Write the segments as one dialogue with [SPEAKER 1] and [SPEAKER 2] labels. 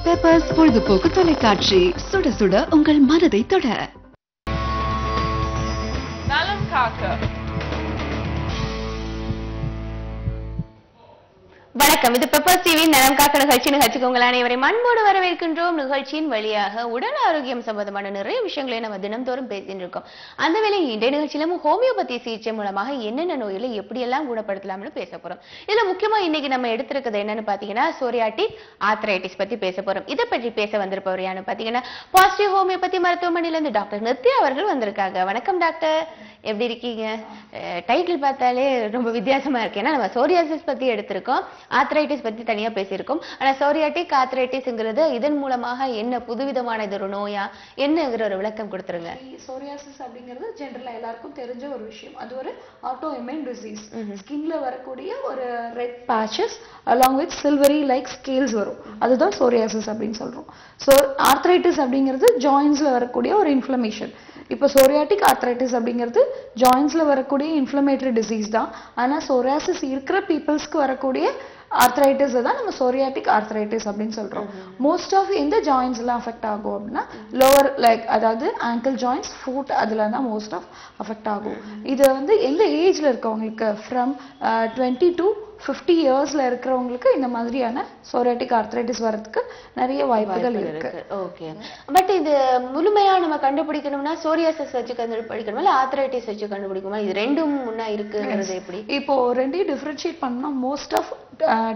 [SPEAKER 1] Peppers பொழுதுபோக்கு தொலைக்காட்சி, சுட சுட உங்கள் மனதை தொட.
[SPEAKER 2] நலம் காக்க.
[SPEAKER 3] வணக்கம், இது பெப்பர்ஸ் டிவி நலம் காக்க நிகழ்ச்சிக்கு உங்கள் அனைவரையும் அன்போடு வரவேற்கின்றோம். நிகழ்ச்சியின் வழியாக உடல் ஆரோக்கியம் சம்பந்தமான நிறைய விஷயங்களை நம்ம தினந்தோறும் பேசிட்டு இருக்கோம். அந்த வேளையில் இன்றைய நிகழ்ச்சியிலும் ஹோமியோபதி சிகிச்சை மூலமாக என்னென்ன நோய்களை எப்படியெல்லாம் குணப்படுத்தலாம்னு பேச போறோம். இதுல முக்கியமா இன்னைக்கு நம்ம எடுத்திருக்கிறது என்னன்னு பாத்தீங்கன்னா சோரியாட்டிக் ஆர்த்ரைட்டிஸ் பத்தி பேச போறோம். இதை பற்றி பேச வந்திருப்பவர் யான்னு பாத்தீங்கன்னா பாசிட்டிவ் ஹோமியோபதி மருத்துவமனையில இருந்து டாக்டர் நித்யா அவர்கள் வந்திருக்காங்க. வணக்கம் டாக்டர், எப்படி இருக்கீங்க? டைட்டில் பார்த்தாலே ரொம்ப வித்தியாசமா இருக்கு. ஏன்னா நம்ம சோரியாசிஸ் பத்தி எடுத்திருக்கோம், ஆர்த்ரைட்டிஸ் பத்தி தனியா பேசியிருக்கோம். ஆனா சோரியாட்டிக் ஆர்த்ரைட்டிஸ்ங்கிறது இதன் மூலமாக என்ன புதுவிதமான இது ஒரு நோயா என்னங்கிற ஒரு விளக்கம் கொடுத்துருங்க.
[SPEAKER 4] சோரியாசிஸ் அப்படிங்கிறது ஜெனரலா எல்லாருக்கும் தெரிஞ்ச ஒரு விஷயம். அது ஒரு ஆட்டோ இம்யூன் டிசீஸ். ஸ்கின்ல வரக்கூடிய ஒரு red patches along with silvery like scales வரும். அதுதான் சோரியாசிஸ் அப்படின்னு சொல்றோம். ஸோ ஆர்த்ரைட்டிஸ் அப்படிங்கிறது ஜாயின்ஸ்ல வரக்கூடிய ஒரு இன்ஃப்ளமேஷன். இப்போ சோரியாட்டிக் ஆர்த்ரைட்டிஸ் அப்படிங்கிறது ஜாயின்ஸ்ல வரக்கூடிய இன்ஃப்ளமேட்டரி டிசீஸ் தான். ஆனால் சோரியாசிஸ் இருக்கிற பீப்புள்ஸ்க்கு வரக்கூடிய ஆர்த்ரைட்டிஸ் தான் நம்ம சோரியாட்டிக் ஆர்த்ரைட்டிஸ் அப்படின்னு சொல்றோம். மோஸ்ட் ஆஃப் எந்த ஜாயின்ஸ் எல்லாம் அஃபெக்ட் ஆகும் அப்படின்னா லோவர் லைக் அதாவது ஆங்கிள் ஜாயின்ஸ், ஃபுட், அதுல தான் மோஸ்ட் ஆஃப் அஃபெக்ட் ஆகும். இது வந்து எந்த ஏஜ்ல இருக்கவங்களுக்கு ஃப்ரம் 20 to 50 இயர்ஸ்ல இருக்கிறவங்களுக்கு இந்த மாதிரியான சோரியாட்டிக் ஆர்த்ரைட்டிஸ் வரதுக்கு நிறைய வாய்ப்புகள் இருக்கு.
[SPEAKER 3] ஓகே, பட் இது முழுமையா நம்ம கண்டுபிடிக்கணும்னா சோரியாசிஸ் வச்சு கண்டுபிடிக்கணுமா இல்ல ஆர்த்ரைட்டிஸ் வச்சு கண்டுபிடிக்கணுமா? இது ரெண்டும் முன்னா இருக்குங்கிறது எப்படி?
[SPEAKER 4] இப்போ ரெண்டையும் டிஃபரன்ஷியேட் பண்ணா most of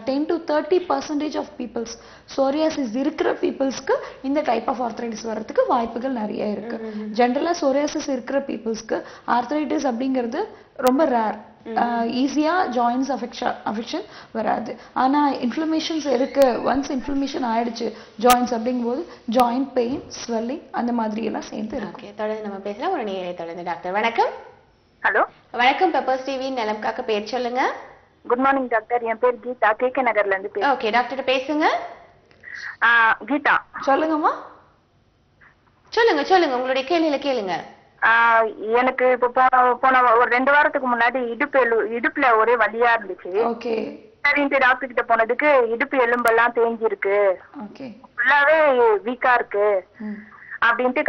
[SPEAKER 4] 10 to 30% of peoples psoriasis இருக்கிற பீப்புள்ஸ்க்கு இந்த டைப் ஆஃப் ஆர்த்ரைட்டிஸ் வரதுக்கு வாய்ப்புகள் நிறைய இருக்கு. ஜென்ரலா சோரியாசிஸ் இருக்கிற பீப்புள்ஸ்க்கு ஆர்த்ரைட்டிஸ் அப்படிங்கிறது ரொம்ப ரேர். ஈஸியா ஜாயின்ஸ் அஃபெக்ஷன் வராது. ஆனா இன்ஃப்ளமேஷன்ஸ் இருக்கு. ஒன்ஸ் இன்ஃப்ளமேஷன் ஆயிடுச்சு ஜாயின்ஸ் அப்படிங்கும்போது ஜாயின்ட் பெயின், ஸ்வெல்லிங் அந்த மாதிரி எல்லாம் சேர்ந்து இருக்கு.
[SPEAKER 3] தொடர்ந்து நம்ம பேசலாம். ஒரு நேயரை தொடர்ந்து டாக்டர். வணக்கம்.
[SPEAKER 5] ஹலோ,
[SPEAKER 3] வணக்கம். பெப்பர்ஸ் டிவி நலம் காக்க, பேர் சொல்லுங்க.
[SPEAKER 5] Good morning doctor. என் பேர் கீதா, கேகே நகர்ல இருந்து பேசுறேன்.
[SPEAKER 3] ஓகே டாக்டர் பேசுங்க.
[SPEAKER 5] கீதா
[SPEAKER 4] சொல்லுங்கம்மா.
[SPEAKER 3] சொல்லுங்க உங்களுடைய கேள்வியில கேளுங்க.
[SPEAKER 5] எனக்கு இப்போ போன ஒரு 2 வாரத்துக்கு முன்னாடி இடுப்புல ஒரே வலியா இருந்துச்சு.
[SPEAKER 4] ஓகே,
[SPEAKER 5] சரின்ட்டு டாக்டர் கிட்ட போனதுக்கு இடுப்பு எலும்பெல்லாம் தேஞ்சிருக்கு,
[SPEAKER 4] ஓகே,
[SPEAKER 5] ஃபுல்லாவே வீக்கா இருக்கு அப்படின்ட்டு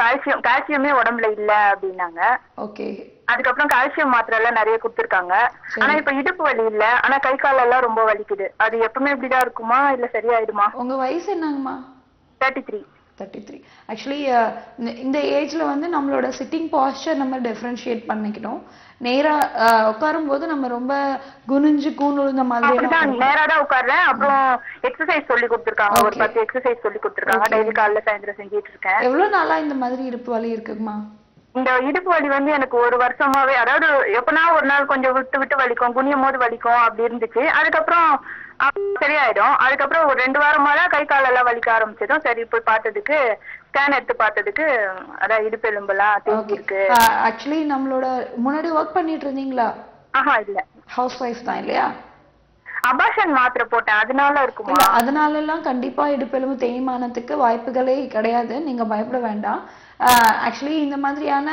[SPEAKER 5] கால்சியமே உடம்புல இல்ல அப்படின்னாங்க.
[SPEAKER 4] ஓகே,
[SPEAKER 5] அதுக்கப்புறம் கால்சியம் மாத்திரை எல்லாம் நிறைய கொடுத்துருக்காங்க. ஆனா இப்ப இடுப்பு வலி இல்ல, ஆனா கை கால் எல்லாம் ரொம்ப வலிக்குது. அது எப்பவுமே இப்படிதான் இருக்குமா இல்ல சரியாயிடுமா?
[SPEAKER 4] உங்க வயசு என்னங்கம்மா?
[SPEAKER 5] 33.
[SPEAKER 4] ஆக்சுவலி இந்த ஏஜ்ல வந்து நம்மளோட சிட்டிங் பாஸ்டர் நம்ம டிஃபரன்ஷியேட் பண்ணிக்கணும். நேரா உட்காரும் போது நம்ம ரொம்ப குனிஞ்சு கூணுழுந்த மாதிரி
[SPEAKER 5] நேரா தான் உட்கார்றேன். அப்புறம் எக்ஸசைஸ் சொல்லி கொடுத்துருக்காங்க, ஒரு 10 எக்ஸசைஸ் சொல்லி கொடுத்துருக்காங்க. டெய்லி காலைல சாயந்தரம் செஞ்சுட்டு இருக்கேன்.
[SPEAKER 4] எவ்வளவு நாளா இந்த மாதிரி இடுப்பு வலி இருக்குமா?
[SPEAKER 5] இந்த இடுப்பு வலி வந்து எனக்கு 1 வருஷமாவே, அதாவது எப்பனா ஒரு நாள் கொஞ்சம் விட்டு வலிக்கும், குனியும் போது வலிக்கும் அப்படி இருந்துச்சு. அதுக்கப்புறம் சரியாயிடும். அதுக்கப்புறம் ஒரு 2 வாரமா தான் கை கால் எல்லாம் வலிக்க ஆரம்பிச்சதும் சரி போய் பார்த்ததுக்கு ஸ்கேன் எடுத்து பார்த்ததுக்கு அதான் இடுப்பு எலும்பெல்லாம் தேங்கி இருக்கு.
[SPEAKER 4] ஆக்சுவலி நம்மளோட முன்னாடி ஒர்க் பண்ணிட்டு இருந்தீங்களா?
[SPEAKER 5] இல்ல,
[SPEAKER 4] ஹவுஸ் ஒய்ஃப் தான் இல்லையா?
[SPEAKER 5] அபார்ஷன் மாத்திரை போட்டேன், அதனால இருக்குமா?
[SPEAKER 4] இல்ல, அதனால எல்லாம் கண்டிப்பா இடுப்பெலும்பு தேய்மானத்துக்கு வாய்ப்புகளே கிடையாது. நீங்க பயப்பட வேண்டாம். ஆக்சுவலி இந்த மாதிரியான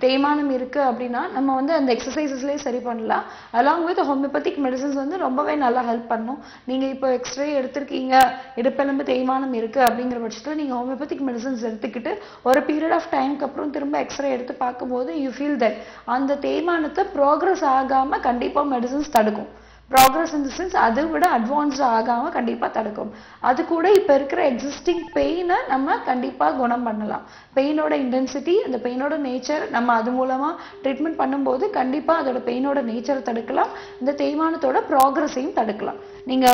[SPEAKER 4] தேய்மானம் இருக்கு அப்படின்னா நம்ம வந்து அந்த எக்ஸசைசஸ்லேயே சரி பண்ணலாம். அலாங் வித் ஹோமியோபதிக் மெடிசன்ஸ் வந்து ரொம்பவே நல்லா ஹெல்ப் பண்ணும். நீங்க இப்போ எக்ஸ்ரே எடுத்திருக்கீங்க, இடுப்பெலும்பு தேய்மானம் இருக்கு அப்படிங்கிற பட்சத்தில் நீங்க ஹோமியோபதிக் மெடிசன்ஸ் எடுத்துக்கிட்டு ஒரு பீரியட் ஆஃப் டைம்க்கு அப்புறம் திரும்ப எக்ஸ்ரே எடுத்து பார்க்கும்போது யூ ஃபீல் தட் அந்த தேய்மானத்தை ப்ராக்ரஸ் ஆகாம கண்டிப்பா மெடிசன்ஸ் தடுக்கும். ப்ராக்ரஸ் இன் தி சென்ஸ் அதை விட அட்வான்ஸ்ட் ஆகாம கண்டிப்பா தடுக்கும். அது கூட இப்ப இருக்கிற எக்ஸிஸ்டிங் பெயினை நம்ம கண்டிப்பா குணம் பண்ணலாம். பெயினோட இன்டென்சிட்டி, அந்த பெயினோட நேச்சர் நம்ம அது மூலமா ட்ரீட்மெண்ட் பண்ணும்போது கண்டிப்பா அதோட பெயினோட நேச்சரை தடுக்கலாம், இந்த தேய்மானத்தோட ப்ராக்ரஸையும் தடுக்கலாம். நீங்க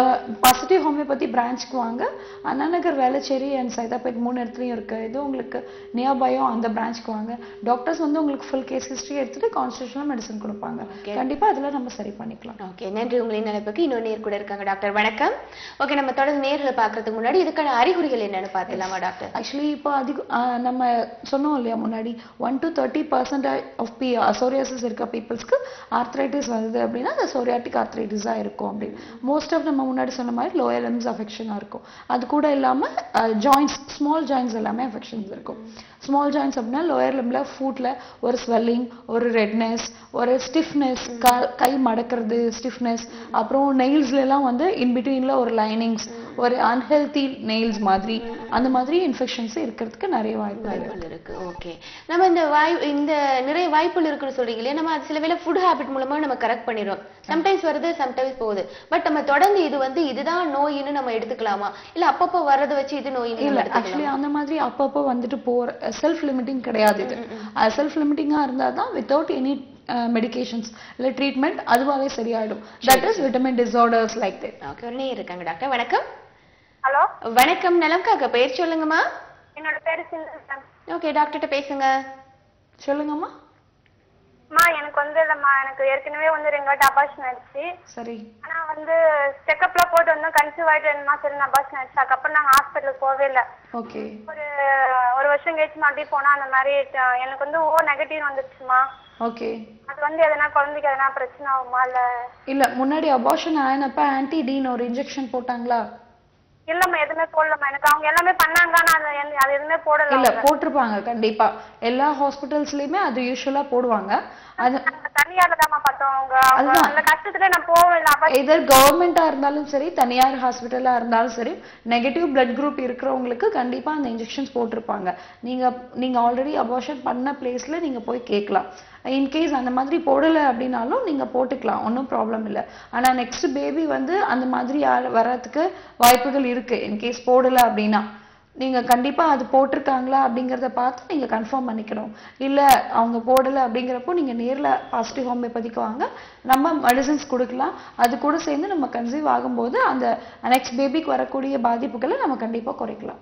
[SPEAKER 4] பாசிட்டிவ் ஹோமியோபதி பிரான்ச்சுக்கு வாங்க. அண்ணா நகர், வேளச்சேரி அண்ட் சைதாப்பேட் 3 இடத்துலயும் இருக்கு. இது உங்களுக்கு நியர்பையோ அந்த பிரான்ச்சுக்கு வாங்க. டாக்டர்ஸ் வந்து உங்களுக்கு ஃபுல் கேஸ் ஹிஸ்டரி எடுத்துட்டு கான்ஸ்டிடியூஷனல் மெடிசன் கொடுப்பாங்க. கண்டிப்பா அதுல நம்ம சரி பண்ணிக்கலாம்.
[SPEAKER 3] ஓகே, நன்றி. உங்களின் நினைப்புக்கு இன்னொரு நேர் கூட இருக்காங்க. டாக்டர் வணக்கம். ஓகே, நம்ம தொடர்ந்து நேர்களை பார்க்கறதுக்கு முன்னாடி இதுக்கான அறிகுறிகள் என்னன்னு பார்த்துலாமா டாக்டர்?
[SPEAKER 4] ஆக்சுவலி இப்போ நம்ம சொன்னோம் இல்லையா முன்னாடி 1 to 30% ஆஃப் சோரியாசிஸ் இருக்க பீப்புள்ஸ்க்கு ஆர்த்ரைட்டிஸ் வருது அப்படின்னா அது சோரியாட்டிக் ஆர்த்ரைட்டிஸா இருக்கும் அப்படின்னு. மோஸ்ட் ஆஃப் நம்ம முன்னாடி சொன்ன மாதிரி லோயர் லிம்ஸ் அஃபெக்ஷனா இருக்கும். அது கூட இல்லாம ஜாயின்ஸ், ஸ்மால் ஜாயின்ஸ் எல்லாமே அஃபெக்ஷன்ஸ் இருக்கும். ஸ்மால் ஜாயின்ஸ் அப்படின்னா லோயர் லிம்ல ஃபுட்ல ஒரு ஸ்வெல்லிங், ஒரு ரெட்னஸ், ஒரு ஸ்டிஃப்னஸ், கை மடக்கிறது ஸ்டிஃப்னஸ், அப்புறம் நெயில்ஸ்ல எல்லாம் வந்து இன்பிட்வீன்ல ஒரு லைனிங்ஸ், ஒரு அன்ஹெல்தி நெயில்ஸ் மாதிரி அந்த மாதிரி இன்ஃபெக்ஷன்ஸ் இருக்கிறதுக்கு நிறைய வாய்ப்புகள்
[SPEAKER 3] இருக்கு. ஓகே, நம்ம இந்த நிறைய வாய்ப்புகள் இருக்குன்னு சொல்றீங்க இல்லையா, நம்ம சில வேளை ஃபுட் ஹேபிட் மூலமா நம்ம கரெக்ட் பண்ணிடுறோம். சம்டைம்ஸ் வருது, சம்டைம்ஸ் போகுது. பட் நம்ம தொடர்ந்து இதுதான் நோயின்னு நம்ம எடுத்துக்கலாமா, இல்ல அப்பப்போ வர்றதை வச்சு இது நோய்
[SPEAKER 4] இல்ல? ஆக்சுவலி அந்த மாதிரி அப்பப்போ வந்துட்டு போற செல்ஃப் லிமிட்டிங் கிடையாது. இது செல்ஃப் லிமிட்டிங்கா இருந்தா தான் வித்தவுட் எனி மெடிகேஷன்ஸ் இல்ல ட்ரீட்மெண்ட் அதுவாவே சரியாயிடும். That is vitamin disorders like that.
[SPEAKER 3] Okay, ஒரு நேயர் இருக்காங்க டாக்டர். வணக்கம்.
[SPEAKER 5] ஹலோ,
[SPEAKER 3] வணக்கம். நலம்காக பேர் சொல்லுங்கம்மா.
[SPEAKER 5] என்னோட பேரு சிந்து.
[SPEAKER 3] ஓகே, டாக்டர்கிட்ட பேசுங்க.
[SPEAKER 4] சொல்லுங்கம்மா.
[SPEAKER 5] எனக்கு இல்லம்மா, எனக்கு ஏற்கனவே 2 வாட்டி அபார்ஷன் ஆயிடுச்சு.
[SPEAKER 4] சரி.
[SPEAKER 5] ஆனா செக்கப்ல போட்டு வந்தோம், கன்சீவ் ஆயிட்டு 2 மாசம் அபார்ஷன் ஆயிடுச்சு. அதுக்கப்புறம் நாங்க ஹாஸ்பிட்டலுக்கு போவே இல்லை.
[SPEAKER 4] ஓகே.
[SPEAKER 5] ஒரு வருஷம் கழிச்சு மறுபடியும் போனா அந்த மாதிரி எனக்கு ஓ நெகட்டிவ் வந்துருச்சுமா.
[SPEAKER 4] ஓகே.
[SPEAKER 5] அது எதனா குழந்தைக்கு எதனா பிரச்சனை ஆகுமா
[SPEAKER 4] இல்ல முன்னாடி அபார்ஷன் ஆனப்ப ஆன்டி-டீன் ஒரு இன்ஜெக்ஷன் போட்டாங்களா?
[SPEAKER 5] இல்லம்மா, எதுவுமே போடலம்மா. எனக்கு அவங்க எல்லாமே பண்ணாங்க, அது எதுவுமே போடல.
[SPEAKER 4] இல்ல போட்டிருப்பாங்க கண்டிப்பா, எல்லா ஹாஸ்பிட்டல்ஸ்லயுமே அது யூசுவலா போடுவாங்க. அது
[SPEAKER 5] தனியார்லதாம்மா பார்த்தோம். அந்த கஷ்டத்துல நான் போவேன்.
[SPEAKER 4] எதர் கவர்மெண்டா இருந்தாலும் சரி, தனியார் ஹாஸ்பிட்டலா இருந்தாலும் சரி, நெகட்டிவ் பிளட் குரூப் இருக்கிறவங்களுக்கு கண்டிப்பா அந்த இன்ஜெக்ஷன்ஸ் போட்டிருப்பாங்க. நீங்க ஆல்ரெடி அபார்ஷன் பண்ண பிளேஸ்ல நீங்க போய் கேட்கலாம். இன்கேஸ் அந்த மாதிரி போடலை அப்படின்னாலும் நீங்க போட்டுக்கலாம், ஒன்றும் ப்ராப்ளம் இல்லை. ஆனா நெக்ஸ்ட் பேபி அந்த மாதிரி வர்றதுக்கு வாய்ப்புகள் இருக்கு. இன்கேஸ் போடலை அப்படின்னா நீங்க கண்டிப்பா அது போட்டிருக்காங்களா அப்படிங்கறத பார்த்து நீங்க கன்ஃபார்ம் பண்ணிக்கணும். இல்ல அவங்க போடலை அப்படிங்கிறப்போ நீங்க நேர்ல பாசிட்டிவ் ஹோமியோபதிக்கு வாங்க, நம்ம மெடிசன்ஸ் கொடுக்கலாம். அது கூட சேர்ந்து நம்ம கன்சீவ் ஆகும்போது அந்த நெக்ஸ்ட் பேபிக்கு வரக்கூடிய பாதிப்புகளை நம்ம கண்டிப்பா குறைக்கலாம்.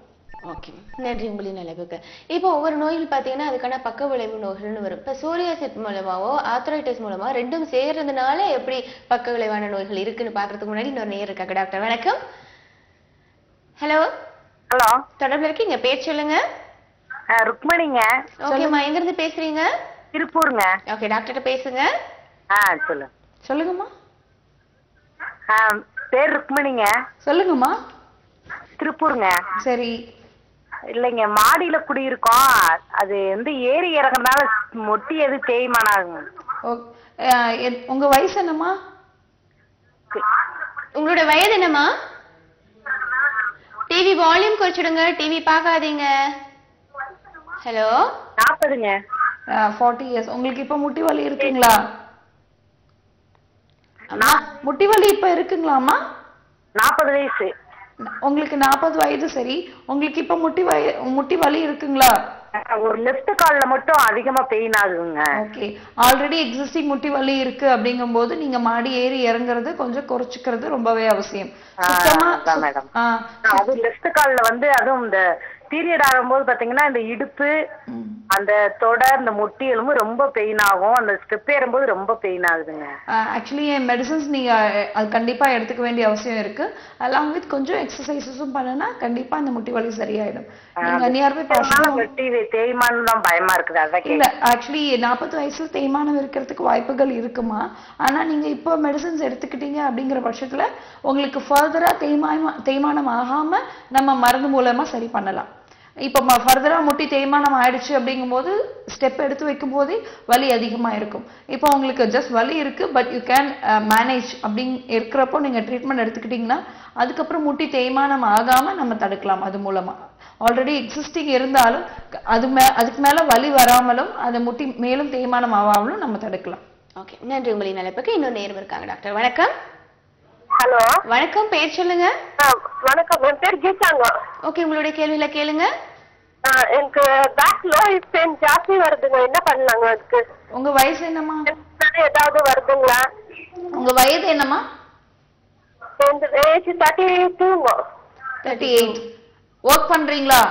[SPEAKER 3] ஓகே, நன்றி உங்களின் அளவுக்கு. இப்போ ஒவ்வொரு நோயில் பார்த்தீங்கன்னா அதுக்கான பக்க விளைவு நோய்கள்னு வரும். இப்போ சோரியாசிஸ் மூலமாவோ ஆர்த்ரைட்டிஸ் மூலமா ரெண்டும் சேர்றதுனால எப்படி பக்க விளைவான நோய்கள் இருக்குன்னு பாக்குறதுக்கு முன்னாடி இன்னொரு நேயர் இருக்காங்க. டாக்டர் வணக்கம். ஹலோ.
[SPEAKER 5] ஹலோ,
[SPEAKER 3] தொடர்புல இருக்கீங்க, பேர் சொல்லுங்க.
[SPEAKER 5] ருக்மணிங்க.
[SPEAKER 3] ஓகேம்மா, எங்க இருந்து பேசுறீங்க?
[SPEAKER 5] திருப்பூருங்க.
[SPEAKER 3] ஓகே, டாக்டர்கிட்ட பேசுங்க.
[SPEAKER 4] சொல்லுங்கம்மா.
[SPEAKER 5] பேர் ருக்மணிங்க.
[SPEAKER 4] சொல்லுங்கம்மா.
[SPEAKER 5] திருப்பூருங்க.
[SPEAKER 4] சரி.
[SPEAKER 5] இல்லைங்க, மாடியில குடியிருக்கோம். அது ஏறி இறங்குறதுனால மொட்டி எது தேய்மானாகுங்க.
[SPEAKER 4] உங்க வயசு என்னம்மா?
[SPEAKER 3] உங்களோட வயது என்னம்மா? டிவி வால்யூம் குறைச்சிடுங்க, டிவி பார்க்காதீங்க. ஹலோ.
[SPEAKER 5] 40ங்க.
[SPEAKER 4] 40 இயர்ஸ். உங்களுக்கு இப்ப முட்டி வலி இருக்குங்களா? முட்டி வலி இப்ப இருக்குங்களாமா?
[SPEAKER 5] 40 வயசு.
[SPEAKER 4] உங்களுக்கு 40 வயது. சரி, உங்களுக்கு இப்ப முட்டி வலி இருக்குங்களா?
[SPEAKER 5] ஒரு லெஃப்ட் கால்ல மட்டும் அதிகமா பெயின் ஆகுங்க.
[SPEAKER 4] ஓகே, ஆல்ரெடி எக்ஸிஸ்டிங் முட்டி வலி இருக்கு அப்படிங்கும்போது நீங்க மாடி ஏறி இறங்குறது கொஞ்சம் குறைச்சிக்கிறது ரொம்பவே அவசியம்.
[SPEAKER 5] மேடம், அது லெஃப்ட் கால்ல அதுவும் இந்த பீரியட் ஆகும்போது பாத்தீங்கன்னா இந்த இடுப்பு, அந்த தொடை, இந்த முட்டி எலும்பு ரொம்ப பெயின் ஆகும். அந்த ஸ்டெப் ஏறும்போது ரொம்ப பெயின் ஆகுதுங்க.
[SPEAKER 4] ஆக்சுவலி மெடிசன்ஸ் நீங்க அது கண்டிப்பா எடுத்துக்க வேண்டிய அவசியம் இருக்கு. அலாங் வித் கொஞ்சம் எக்ஸசைசஸும் பண்ணனா கண்டிப்பா அந்த முட்டி வலி சரியாயிடும். நீங்க நியர்பை
[SPEAKER 5] தேய்மானம் தான் பயமா இருக்குது. அதான்
[SPEAKER 4] இல்ல, ஆக்சுவலி 40 வயசுல தேய்மானம் இருக்கிறதுக்கு வாய்ப்புகள் இருக்குமா. ஆனா நீங்க இப்போ மெடிசன்ஸ் எடுத்துக்கிட்டீங்க அப்படிங்கிற பட்சத்துல உங்களுக்கு ஃபர்தரா தேய்மானம் ஆகாம நம்ம மருந்து மூலமா சரி பண்ணலாம். இப்போ ஃபர்தரா முட்டி தேய்மானம் ஆயிடுச்சு அப்படிங்கும்போது ஸ்டெப் எடுத்து வைக்கும் போதே வலி அதிகமா இருக்கும். இப்போ உங்களுக்கு ஜஸ்ட் வலி இருக்கு, பட் யூ கேன் மேனேஜ் அப்படின்னு இருக்கிறப்போ நீங்க ட்ரீட்மெண்ட் எடுத்துக்கிட்டீங்கன்னா அதுக்கப்புறம் முட்டி தேய்மானம் ஆகாம நம்ம தடுக்கலாம். அது மூலமா ஆல்ரெடி எக்ஸிஸ்டிங் இருந்தாலும் அதுக்கு மேல வலி வராமலும் அந்த முட்டி மேலும் தேய்மானம் ஆகாமலும் நம்ம தடுக்கலாம்.
[SPEAKER 3] ஓகே, நன்றி உங்களின் அழைப்புக்கு. இன்னொரு நேரம் இருக்காங்க. டாக்டர் வணக்கம்.
[SPEAKER 5] ஹலோ.
[SPEAKER 3] வணக்கம், பேர் சொல்லுங்க.
[SPEAKER 5] வணக்கம், என் பேர் கீதாங்க.
[SPEAKER 3] ஓகே, உங்களுடைய கேள்வியில கேளுங்க.
[SPEAKER 5] எனக்கு பேக் லோயர் பெயின் ஜாஸ்தி வருதுங்க, என்ன பண்ணலாங்க அதுக்கு?
[SPEAKER 4] உங்க வயசு என்னம்மா?
[SPEAKER 5] ஏதாவது வருதுங்களா?
[SPEAKER 4] உங்க வயது என்னம்மா?
[SPEAKER 5] ஏஜ் 32.
[SPEAKER 4] 38. ஒர்க் பண்றீங்களா?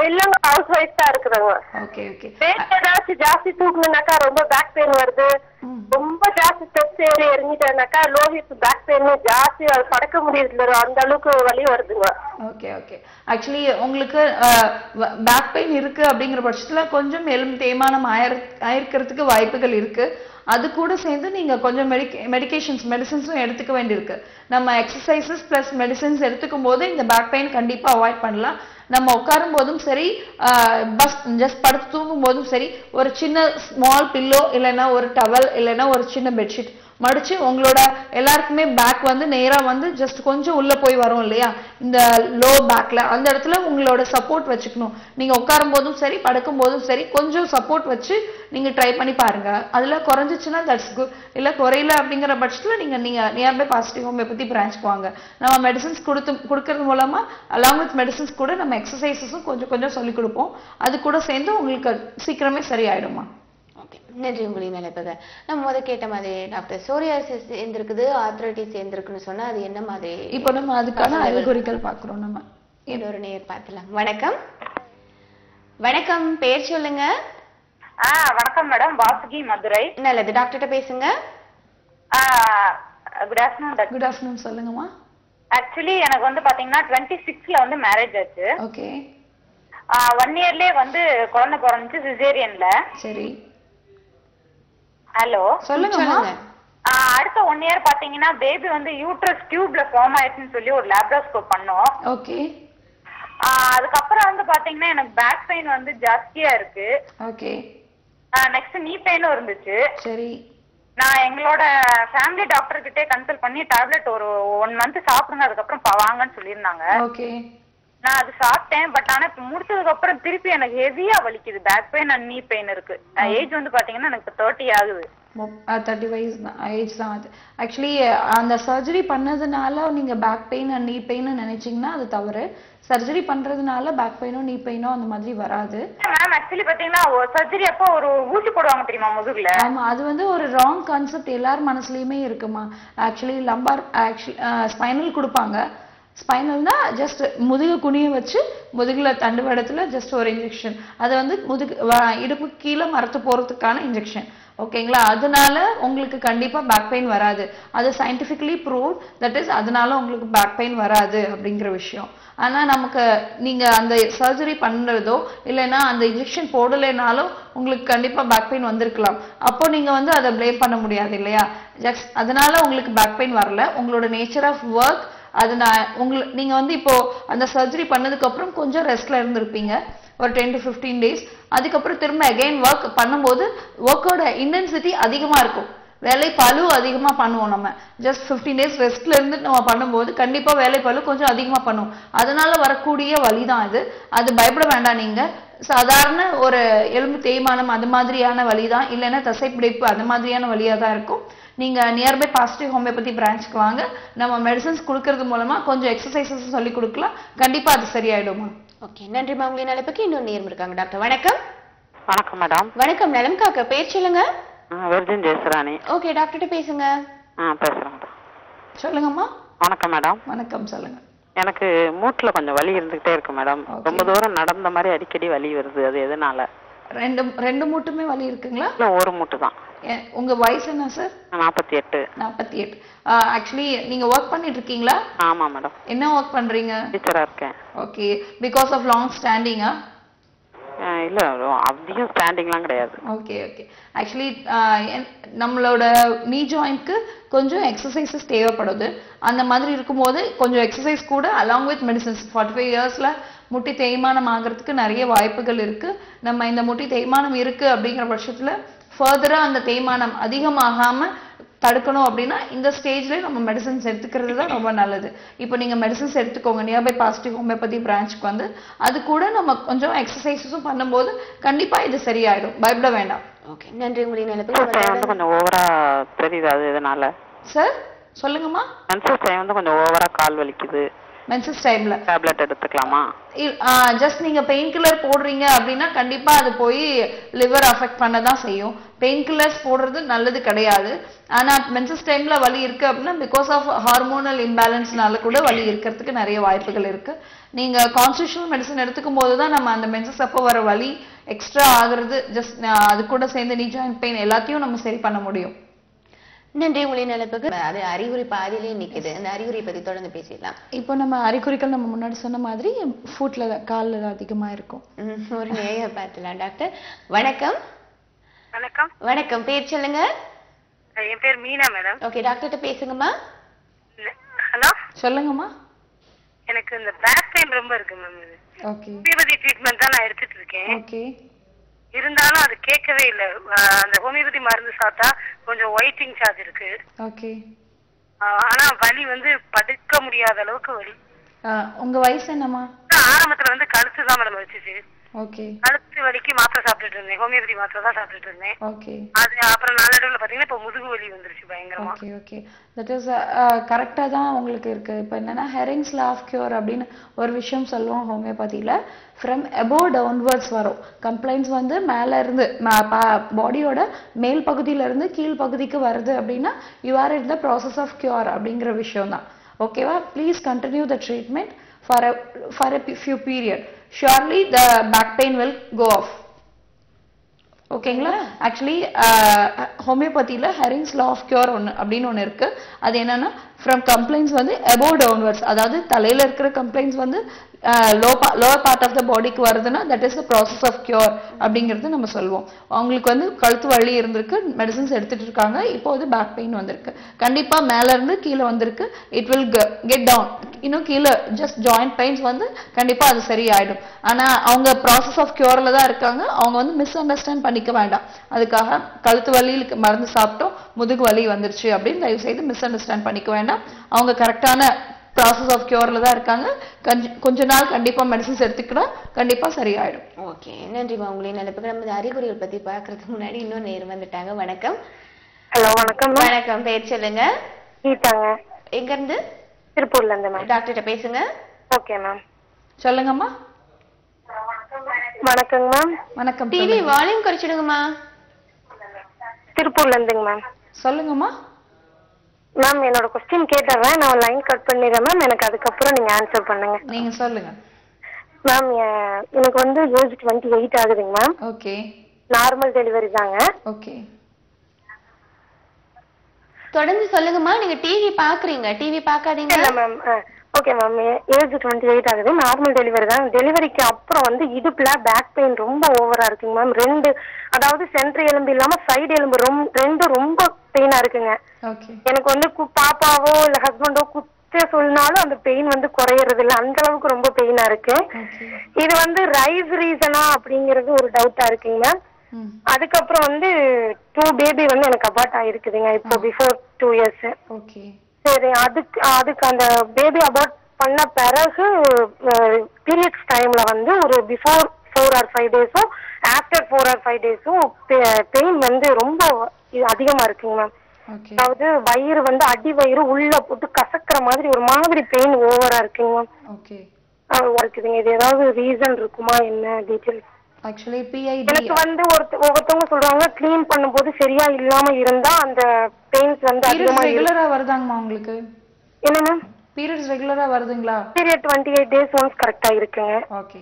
[SPEAKER 5] இல்லங்க, ஹவுஸ் ஒய்ஃப் தான் இருக்குறாங்க.
[SPEAKER 4] Okay okay.
[SPEAKER 5] வெயிட் ஏதாச்சும் ஜாஸ்தி தூக்குனாக்கா ரொம்ப பேக் பெயின் வருது. ரொம்ப ஜாஸ்தி ஸ்டெப்ஸ் ஏறி இறங்கிட்டேனாக்கா லோ ஹிப் பேக் பெயின் ஜாஸ்தி, அது படக்க முடியல, அந்த அளவுக்கு வலி வருதுங்க.
[SPEAKER 4] Okay okay. ஆக்சுவலி உங்களுக்கு பேக் பெயின் இருக்கு அப்படிங்கிற பட்சத்துல கொஞ்சம் எலும்பு தேய்மானம் ஆயிருக்கிறதுக்கு வாய்ப்புகள் இருக்கு. அது கூட சேர்ந்து நீங்க கொஞ்சம் மெடிசன்ஸும் எடுத்துக்க வேண்டியிருக்கு. நம்ம எக்ஸசைசஸ் பிளஸ் மெடிசன்ஸ் எடுத்துக்கும் போது இந்த பேக் பெயின் கண்டிப்பா அவாய்ட் பண்ணலாம். நம்ம உட்காரும் போதும் சரி, ஜஸ்ட் படுத்து தூங்கும் போதும் சரி, ஒரு சின்ன ஸ்மால் பில்லோ இல்லைன்னா ஒரு டவல் இல்லைன்னா ஒரு சின்ன பெட்ஷீட் மடிச்சு உங்களோட எல்லாருக்குமே பேக் வந்து நேரா வந்து ஜஸ்ட் கொஞ்சம் உள்ள போய் வரும் இல்லையா, இந்த லோ பேக்ல அந்த இடத்துல உங்களோட சப்போர்ட் வச்சுக்கணும். நீங்க உட்காரும் போதும் சரி படுக்கும் போதும் சரி கொஞ்சம் சப்போர்ட் வச்சு நீங்க ட்ரை பண்ணி பாருங்க. அதுல குறைஞ்சிச்சுன்னா தட்ஸ் குட். இல்ல குறையல அப்படிங்கிற பட்சத்துல நீங்க நியர்பை பாசிட்டிவ் ஹோமியோபதி பிரான்ச்க்கு வாங்க. நம்ம மெடிசன்ஸ் கொடுக்கறது மூலமா அலாங் வித் மெடிசன்ஸ் கூட நம்ம எக்ஸசைசஸும் கொஞ்சம் கொஞ்சம் சொல்லி கொடுப்போம். அது கூட சேர்ந்து உங்களுக்கு சீக்கிரமே சரியாயிடுமா.
[SPEAKER 3] நன்றி உங்களின் நிலைப்பக. நம்ம முதல் கேட்ட மாதிரி டாக்டர் சோரியாசிஸ் சேர்ந்திருக்குது, ஆர்த்ரைட்டிஸ் சேர்ந்திருக்குன்னு சொன்னா அது என்ன மாதிரி?
[SPEAKER 4] இப்போ நம்ம அதுக்கான அறிகுறிகள் பார்க்கிறோம். நம்ம
[SPEAKER 3] இன்னொரு நேர் பார்க்கலாம். வணக்கம். வணக்கம், பேர் சொல்லுங்க.
[SPEAKER 5] வணக்கம் மேடம், வாசுகி, மதுரை.
[SPEAKER 3] நல்லது, டாக்டர்கிட்ட பேசுங்க.
[SPEAKER 5] Good afternoon.
[SPEAKER 4] குட் ஆஃப்டர்நூன், சொல்லுங்கம்மா.
[SPEAKER 5] ஆக்சுவலி எனக்கு வந்து பாத்தீங்கன்னா 26ல வந்து மேரேஜ் ஆச்சு.
[SPEAKER 4] ஓகே.
[SPEAKER 5] 1 இயர்லயே வந்து குழந்தை பிறந்துச்சு சிசேரியன்ல.
[SPEAKER 4] சரி.
[SPEAKER 5] ஹலோ,
[SPEAKER 4] சொல்லுங்க.
[SPEAKER 5] அடுத்த 1 இயர் பாத்தீங்கன்னா பேபி வந்து யூட்ரஸ் டியூப்ல ஃபார்ம் ஆயிடுச்சுன்னு சொல்லி ஒரு லேப்ராஸ்கோப் பண்ணோம்.
[SPEAKER 4] ஓகே.
[SPEAKER 5] அதுக்கப்புறம் வந்து பாத்தீங்கன்னா எனக்கு பேக் பெயின் வந்து ஜாஸ்தியா இருக்கு.
[SPEAKER 4] ஓகே.
[SPEAKER 5] நெக்ஸ்ட் நீ பெயினும் இருந்துச்சு.
[SPEAKER 4] சரி.
[SPEAKER 5] நான் எங்களோட ஃபேமிலி டாக்டர் கிட்டே கன்சல்ட் பண்ணி டேப்லெட் ஒரு 1 மந்த் சாப்பிடுங்க, அதுக்கப்புறம் வாங்கன்னு சொல்லியிருந்தாங்க.
[SPEAKER 4] ஓகே.
[SPEAKER 5] நான் அது சாப்பிட்டேன். பட் ஆனா இப்ப முடிச்சதுக்கு அப்புறம் திருப்பி எனக்கு ஹெவியா வலிக்குது. பேக் பெயின் அண்ட் நீ பெயின் இருக்கு. ஏஜ் வந்து பாத்தீங்கன்னா எனக்கு 30 ஆகுது.
[SPEAKER 4] 30 வயசு தான் ஏஜ் தான் அது. ஆக்சுவலி அந்த சர்ஜரி பண்ணதுனால நீங்க பேக் பெயின் அண்ட் நீ பெயின் நினைச்சீங்கன்னா அது தவறு. சர்ஜரி பண்றதுனால பேக் பெயினோ நீ பெயினோ அந்த மாதிரி வராது.
[SPEAKER 5] மேம் ஆக்சுவலி பாத்தீங்கன்னா சர்ஜரி அப்போ ஒரு ஊசி போடுவாங்க தெரியுமா முதுகுல?
[SPEAKER 4] ஆமா, அது வந்து ஒரு ராங் கான்செப்ட் எல்லார் மனசுலயுமே இருக்குமா. ஆக்சுவலி லம்பார் ஸ்பைனல் கொடுப்பாங்க. ஸ்பைனல்னா ஜஸ்ட் முதுகு குனிய வச்சு முதுகுல தண்டுவடத்துல ஜஸ்ட் ஒரு இன்ஜெக்ஷன். அது வந்து இடுப்பு கீழே மரத்து போறதுக்கான இன்ஜெக்ஷன். ஓகேங்களா. அதனால உங்களுக்கு கண்டிப்பா பேக் பெயின் வராது. அது சயின்டிபிகலி ப்ரூவ், தட் இஸ் அதனால உங்களுக்கு பேக் பெயின் வராது அப்படிங்கிற விஷயம். ஆனா நமக்கு நீங்க அந்த சர்ஜரி பண்றதோ இல்லைன்னா அந்த இன்ஜெக்ஷன் போடலைனாலும் உங்களுக்கு கண்டிப்பா பேக் பெயின் வந்திருக்கலாம். அப்போ நீங்க வந்து அதை பிளேம் பண்ண முடியாது இல்லையா. ஜஸ்ட் அதனால உங்களுக்கு பேக் பெயின் வரல. உங்களோட நேச்சர் ஆஃப் ஒர்க் அது நீங்க வந்து இப்போ அந்த சர்ஜரி பண்ணதுக்கு அப்புறம் கொஞ்சம் ரெஸ்ட்ல இருந்திருப்பீங்க ஒரு 10 to 15 days. அதுக்கப்புறம் திரும்ப அகைன் ஒர்க் பண்ணும்போது ஒர்க்கோட இன்டென்சிட்டி அதிகமா இருக்கும். வேலை பளு அதிகமா பண்ணுவோம். நம்ம ஜஸ்ட் 15 days ரெஸ்ட்ல இருந்து நம்ம பண்ணும்போது கண்டிப்பா வேலை பளு கொஞ்சம் அதிகமா பண்ணுவோம். அதனால வரக்கூடிய வலி தான் இது. அது பயப்பட வேண்டாம். நீங்க சாதாரண ஒரு எலும்பு தேய்மானம் அது மாதிரியான வலி தான், இல்லைன்னா தசைப்பிடிப்பு அந்த மாதிரியான வலியா தான் இருக்கும். நீங்க நியர்பை பாசிட்டிவ் ஹோமியோபதி பிரான்ச்சுக்கு வாங்க. நம்ம மெடிசன்ஸ் கொடுக்கறது மூலமா கொஞ்சம் எக்ஸசைசஸ் சொல்லி கொடுக்கலாம். கண்டிப்பா அது சரியாயிடுமா.
[SPEAKER 3] ஓகே, நன்றி உங்களின் அழைப்புக்கு. இன்னொரு நேரம் இருக்காங்க. டாக்டர் வணக்கம்.
[SPEAKER 2] வணக்கம் மேடம்.
[SPEAKER 3] வணக்கம், நலம் காக்க. பேர் சொல்லுங்க.
[SPEAKER 2] வெர்ஜின் ஜெயசுராணி.
[SPEAKER 3] ஓகே, டாக்டர்கிட்ட பேசுங்க.
[SPEAKER 2] பேசுறேன் மேடம்.
[SPEAKER 4] சொல்லுங்கம்மா.
[SPEAKER 2] வணக்கம் மேடம்.
[SPEAKER 4] வணக்கம், சொல்லுங்க.
[SPEAKER 2] எனக்கு மூட்டுல கொஞ்சம் வலி இருந்துகிட்டே இருக்கு மேடம். ரொம்ப தூரம் நடந்த மாதிரி அடிக்கடி வலி வருது. அது எதனால?
[SPEAKER 4] ரெண்டு மூட்டுமே வலி இருக்குங்களா?
[SPEAKER 2] இல்ல, ஒரு மூட்டு தான்.
[SPEAKER 4] உங்க வயசு என்ன சார்?
[SPEAKER 2] 48.
[SPEAKER 4] 48. ஆக்சுவலி நீங்க ஒர்க் பண்ணிட்டு இருக்கீங்களா?
[SPEAKER 2] ஆமா மேடம்.
[SPEAKER 4] என்ன ஒர்க் பண்றீங்க?
[SPEAKER 2] டீச்சரா இருக்கேன்.
[SPEAKER 4] ஓகே. பிகாஸ் ஆஃப் லாங் ஸ்டாண்டிங்கா?
[SPEAKER 2] இல்ல, அதிகம் ஸ்டாண்டிங்லாம் கிடையாது.
[SPEAKER 4] Okay okay. ஆக்சுவலி நம்மளோட நீ ஜாயிண்ட்க்கு கொஞ்சம் எக்ஸசைசஸ் தேவைப்படுது. அந்த மாதிரி இருக்கும்போது கொஞ்சம் எக்ஸசைஸ் கூட அலாங் வித் மெடிசன்ஸ் 45 இயர்ஸ்ல முட்டி தேய்மானம் ஆகிறதுக்கு நிறைய வாய்ப்புகள் இருக்கு. நம்ம இந்த முட்டி தேய்மானம் இருக்கு அப்படிங்கிற பட்சத்துல ஃபர்தரா அந்த தேய்மானம் அதிகமாகாம தடுக்கணும் அப்படின்னா இந்த ஸ்டேஜ்ல நம்ம மெடிசன்ஸ் எடுத்துக்கிறது தான் ரொம்ப நல்லது. இப்போ நீங்க மெடிசன்ஸ் எடுத்துக்கோங்க நியர்பை பாசிட்டிவ் ஹோமியோபதி பிரான்ச்சுக்கு வந்து. அது கூட நம்ம கொஞ்சம் எக்ஸசைசஸும் பண்ணும்போது கண்டிப்பா இது சரியாயிடும். பயப்பட வேண்டாம்.
[SPEAKER 3] ஓகே, நன்றி உங்களின் அழைப்புக்கு.
[SPEAKER 2] கொஞ்சம் ஓவரா தெரியுது. அது எதனால
[SPEAKER 4] சார்? சொல்லுங்கம்மா.
[SPEAKER 2] மென்சஸ் டைம் வந்து கொஞ்சம் ஓவரா கால் வலிக்குது.
[SPEAKER 4] மென்சஸ் டைம்ல
[SPEAKER 2] டேப்லெட் எடுத்துக்கலாமா?
[SPEAKER 4] ஜஸ்ட் நீங்க பெயின் கில்லர் போடுறீங்க அப்படின்னா கண்டிப்பா அது போய் லிவர் அஃபெக்ட் பண்ண தான் செய்யும். பெயின் கில்லர்ஸ் போடுறது நல்லது கிடையாது. ஆனா மென்சஸ் டைம்ல வலி இருக்கு அப்படின்னா பிகாஸ் ஆஃப் ஹார்மோனல் இம்பேலன்ஸ்னால கூட வலி இருக்கிறதுக்கு நிறைய வாய்ப்புகள் இருக்கு. நீங்க கான்ஸ்டிடியூஷனல் மெடிசன் எடுத்துக்கும் போது தான் நம்ம அந்த மென்சஸ் அப்போ வர வலி எக்ஸ்ட்ரா ஆகுறது ஜஸ்ட் அது கூட சேர்ந்து நீ ஜாயிண்ட் பெயின் எல்லாத்தையும் நம்ம சரி பண்ண முடியும்.
[SPEAKER 3] நன்றி உங்களின் அழைப்புக்கு. அது அறிகுறி பாதியிலே நிக்குது. அந்த அறிகுறி பத்தி தொடர்ந்து பேசிடலாம்.
[SPEAKER 4] இப்போ நம்ம அறிகுறிகள் நம்ம முன்னாடி சொன்ன மாதிரி ஃபுட்ல கால்ல அதிகமா இருக்கும்.
[SPEAKER 3] ஒரு நேய பார்க்கலாம். டாக்டர் வணக்கம்.
[SPEAKER 5] வணக்கம்.
[SPEAKER 3] வணக்கம், பேர் சொல்லுங்க.
[SPEAKER 5] என் பேர் மீனா மேடம்.
[SPEAKER 3] ஓகே, டாக்டர்கிட்ட பேசுங்கம்மா.
[SPEAKER 5] ஹலோ,
[SPEAKER 4] சொல்லுங்கம்மா.
[SPEAKER 5] எனக்கு இந்த பேக் பெயின் ரொம்ப இருக்கு மேம்.
[SPEAKER 4] ஓகே.
[SPEAKER 5] ஹோமியோபதி ட்ரீட்மெண்ட் தான் நான் எடுத்துட்டு இருக்கேன்.
[SPEAKER 4] ஓகே.
[SPEAKER 6] இருந்தாலும் அது கேட்கவே இல்லை. அந்த ஹோமியோபதி மருந்து சாப்பிட்டா கொஞ்சம் ஒயிட்டிங் சார்ஜ் இருக்கு.
[SPEAKER 4] ஓகே.
[SPEAKER 6] ஆனா வலி வந்து படுக்க முடியாத அளவுக்கு வலி.
[SPEAKER 4] உங்க வயசு என்னம்மா?
[SPEAKER 6] ஆரம்பத்துல வந்து கழுத்து தான் மேடம் வச்சுச்சு.
[SPEAKER 4] ஓகே.
[SPEAKER 6] கழுத்து வலிக்கு மாத்திரை சாப்பிட்டுட்டு இருந்தேன், ஹோமியோபதி மாத்திரை தான் சாப்பிட்டுட்டு இருந்தேன்.
[SPEAKER 4] ஓகே.
[SPEAKER 6] அது அப்புறம் நாளடைவுல பாத்தீங்கன்னா இப்ப முதுகு வலி வந்துருச்சு பயங்கரமா.
[SPEAKER 4] Okay okay. தட் இஸ் கரெக்டா தான் உங்களுக்கு இருக்கு. இப்போ என்னன்னா ஹெரிங்ஸ் லா ஆஃப் கியூர் அப்படின்னு ஒரு விஷயம் சொல்லுவோம் ஹோமியோபதியில. ஃப்ரம் அபோவ் டவுன்வர்ட்ஸ் வரும் கம்ப்ளைண்ட்ஸ் வந்து மேல இருந்து பாடியோட மேல் பகுதியில இருந்து கீழ் பகுதிக்கு வருது அப்படின்னா you are in the process of cure அப்படிங்கிற விஷயம் தான். ஓகேவா? Please continue the treatment for a few period. Surely the back pain will go off. ஓகேங்களா? Actually ஹோமியோபதியில herrings law of cure அப்படின்னு ஒன்று இருக்கு. அது என்னன்னா ஃப்ரம் கம்ப்ளைண்ட்ஸ் வந்து அபோவ் டவுன்வர்ட்ஸ், அதாவது தலையில இருக்கிற கம்ப்ளைண்ட்ஸ் வந்து லோவர் பார்ட் ஆஃப் த பாடிக்கு வருதுன்னா that is the process of cure அப்படிங்கிறது நம்ம சொல்லுவோம். அவங்களுக்கு வந்து கழுத்து வலி இருந்திருக்கு, மெடிசன்ஸ் எடுத்துட்டு இருக்காங்க, இப்போ வந்து பேக் பெயின் வந்திருக்கு. கண்டிப்பா மேல இருந்து கீழே வந்திருக்கு, இட் வில் கெட் டவுன். இன்னும் கீழே ஜஸ்ட் ஜாயிண்ட் பெயின்ஸ் வந்து கண்டிப்பா அது சரியாயிடும். ஆனா அவங்க ப்ராசஸ் ஆஃப் கியூர்ல தான் இருக்காங்க. அவங்க வந்து மிஸ் அண்டர்ஸ்டாண்ட் பண்ணிக்க வேண்டாம். அதுக்காக கழுத்து வலிக்கு மருந்து சாப்பிட்டோம் முதுகு வலி வந்துருச்சு அப்படின்னு தயவு செய்து மிஸ் அண்டர்ஸ்டாண்ட் பண்ணிக்க வேண்டாம். அவங்க கரெக்டான ப்ராசஸ் ஆஃப் கியூர்ல தான் இருக்காங்க. கொஞ்ச நாள் கண்டிப்பா மெடிசன்ஸ் எடுத்துக்கிட்டா கண்டிப்பா சரியாயிடும்.
[SPEAKER 3] ஓகே, நன்றிமா. உங்களை நினைப்புக்கு நம்ம அறிகுறிகள் பத்தி பாக்குறதுக்கு முன்னாடி இன்னொரு நேரம் வந்துட்டாங்க. வணக்கம்.
[SPEAKER 5] ஹலோ, வணக்கம்.
[SPEAKER 3] வணக்கம், பேர் சொல்லுங்க.
[SPEAKER 5] கீதாங்க.
[SPEAKER 3] எங்க இருந்து?
[SPEAKER 5] திருப்பூர்ல இருந்து மேம்.
[SPEAKER 3] டாக்டர்கிட்ட பேசுங்க.
[SPEAKER 5] Okay ma'am.
[SPEAKER 4] சொல்லுங்கம்மா.
[SPEAKER 5] வணக்கங்க மேம்.
[SPEAKER 4] வணக்கம்.
[SPEAKER 3] டிவி வால்யூம் குறைச்சிடுங்கம்மா.
[SPEAKER 5] திருப்பூர்ல இருந்துங்க மேம்.
[SPEAKER 4] சொல்லுங்கம்மா.
[SPEAKER 5] மேம் என்னோட கொஸ்டின் கேட்டுறேன், நான் லைன் கட் பண்ணிடுறேன் மேம். எனக்கு அதுக்கப்புறம் நீங்க ஆன்சர் பண்ணுங்க.
[SPEAKER 4] நீங்க சொல்லுங்க.
[SPEAKER 5] மேம் எனக்கு வந்து ஏஜ் 28 ஆகுதுங்க மேம்.
[SPEAKER 4] ஓகே.
[SPEAKER 5] நார்மல் டெலிவரி தாங்க.
[SPEAKER 4] ஓகே.
[SPEAKER 3] தொடர்ந்து சொல்லுங்கம்மா. நீங்க டிவி பாக்குறீங்க, டிவி பாக்காதீங்க.
[SPEAKER 5] இல்ல மேம். ஓகே மேம், ஏஜ் 28 ஆகுது, நார்மல் டெலிவரி தான். டெலிவரிக்கு அப்புறம் வந்து இடுப்புல பேக் பெயின் ரொம்ப ஓவரா இருக்குங்க மேம். ரெண்டு, அதாவது சென்ட்ரு எலும்பு இல்லாம சைடு எலும்பு ரெண்டும் ரொம்ப பெயினா இருக்குங்க. எனக்கு வந்து பாப்பாவோ இல்ல ஹஸ்பண்டோ குத்த சொன்னாலும் அந்த பெயின் வந்து குறையறது இல்ல, அந்த அளவுக்கு ரொம்ப பெயினா இருக்கு. இது வந்து ரைஸ் ரீசனா அப்படிங்கறது ஒரு டவுட்டா இருக்குங்க மேம். அதுக்கப்புறம் வந்து 2 பேபி வந்து எனக்கு அபார்ட் ஆயிருக்குதுங்க இப்போ பிஃபோர் 2 இயர்ஸ். சரி, அதுக்கு அந்த பேபி அபார்ட் பண்ண பிறகு பீரியட்ஸ் டைம்ல வந்து ஒரு பிஃபோர் 4 or 5 டேஸும் ஆஃப்டர் 4 or 5 டேஸும் பெயின் வந்து ரொம்ப அதிகமா இருக்குங்க மேம். அதாவது வயிறு வந்து அடி வயிறு உள்ள போட்டு கசக்குற மாதிரி ஒரு மாதிரி பெயின் ஓவரா இருக்குங்க மேம். இருக்குதுங்க. இது ஏதாவது ரீசன் இருக்குமா என்ன டீடைல்ஸ்?
[SPEAKER 4] ஆக்சுவலி PID
[SPEAKER 5] எனக்கு வந்து ஒவ்வொருத்தவங்க சொல்றாங்க க்ளீன் பண்ணும்போது சரியா இல்லாம இருந்தா அந்த பெயின்ஸ் வந்து அதிகமா
[SPEAKER 4] ரெகுலரா வருதாங்கமா உங்களுக்கு?
[SPEAKER 5] என்ன மேம்?
[SPEAKER 4] பீரியட்ஸ் ரெகுலரா வருதுங்களா?
[SPEAKER 5] பீரியட் 28 டேஸ் ஒன்ஸ் கரெக்ட்டா இருக்குங்க.
[SPEAKER 4] ஓகே.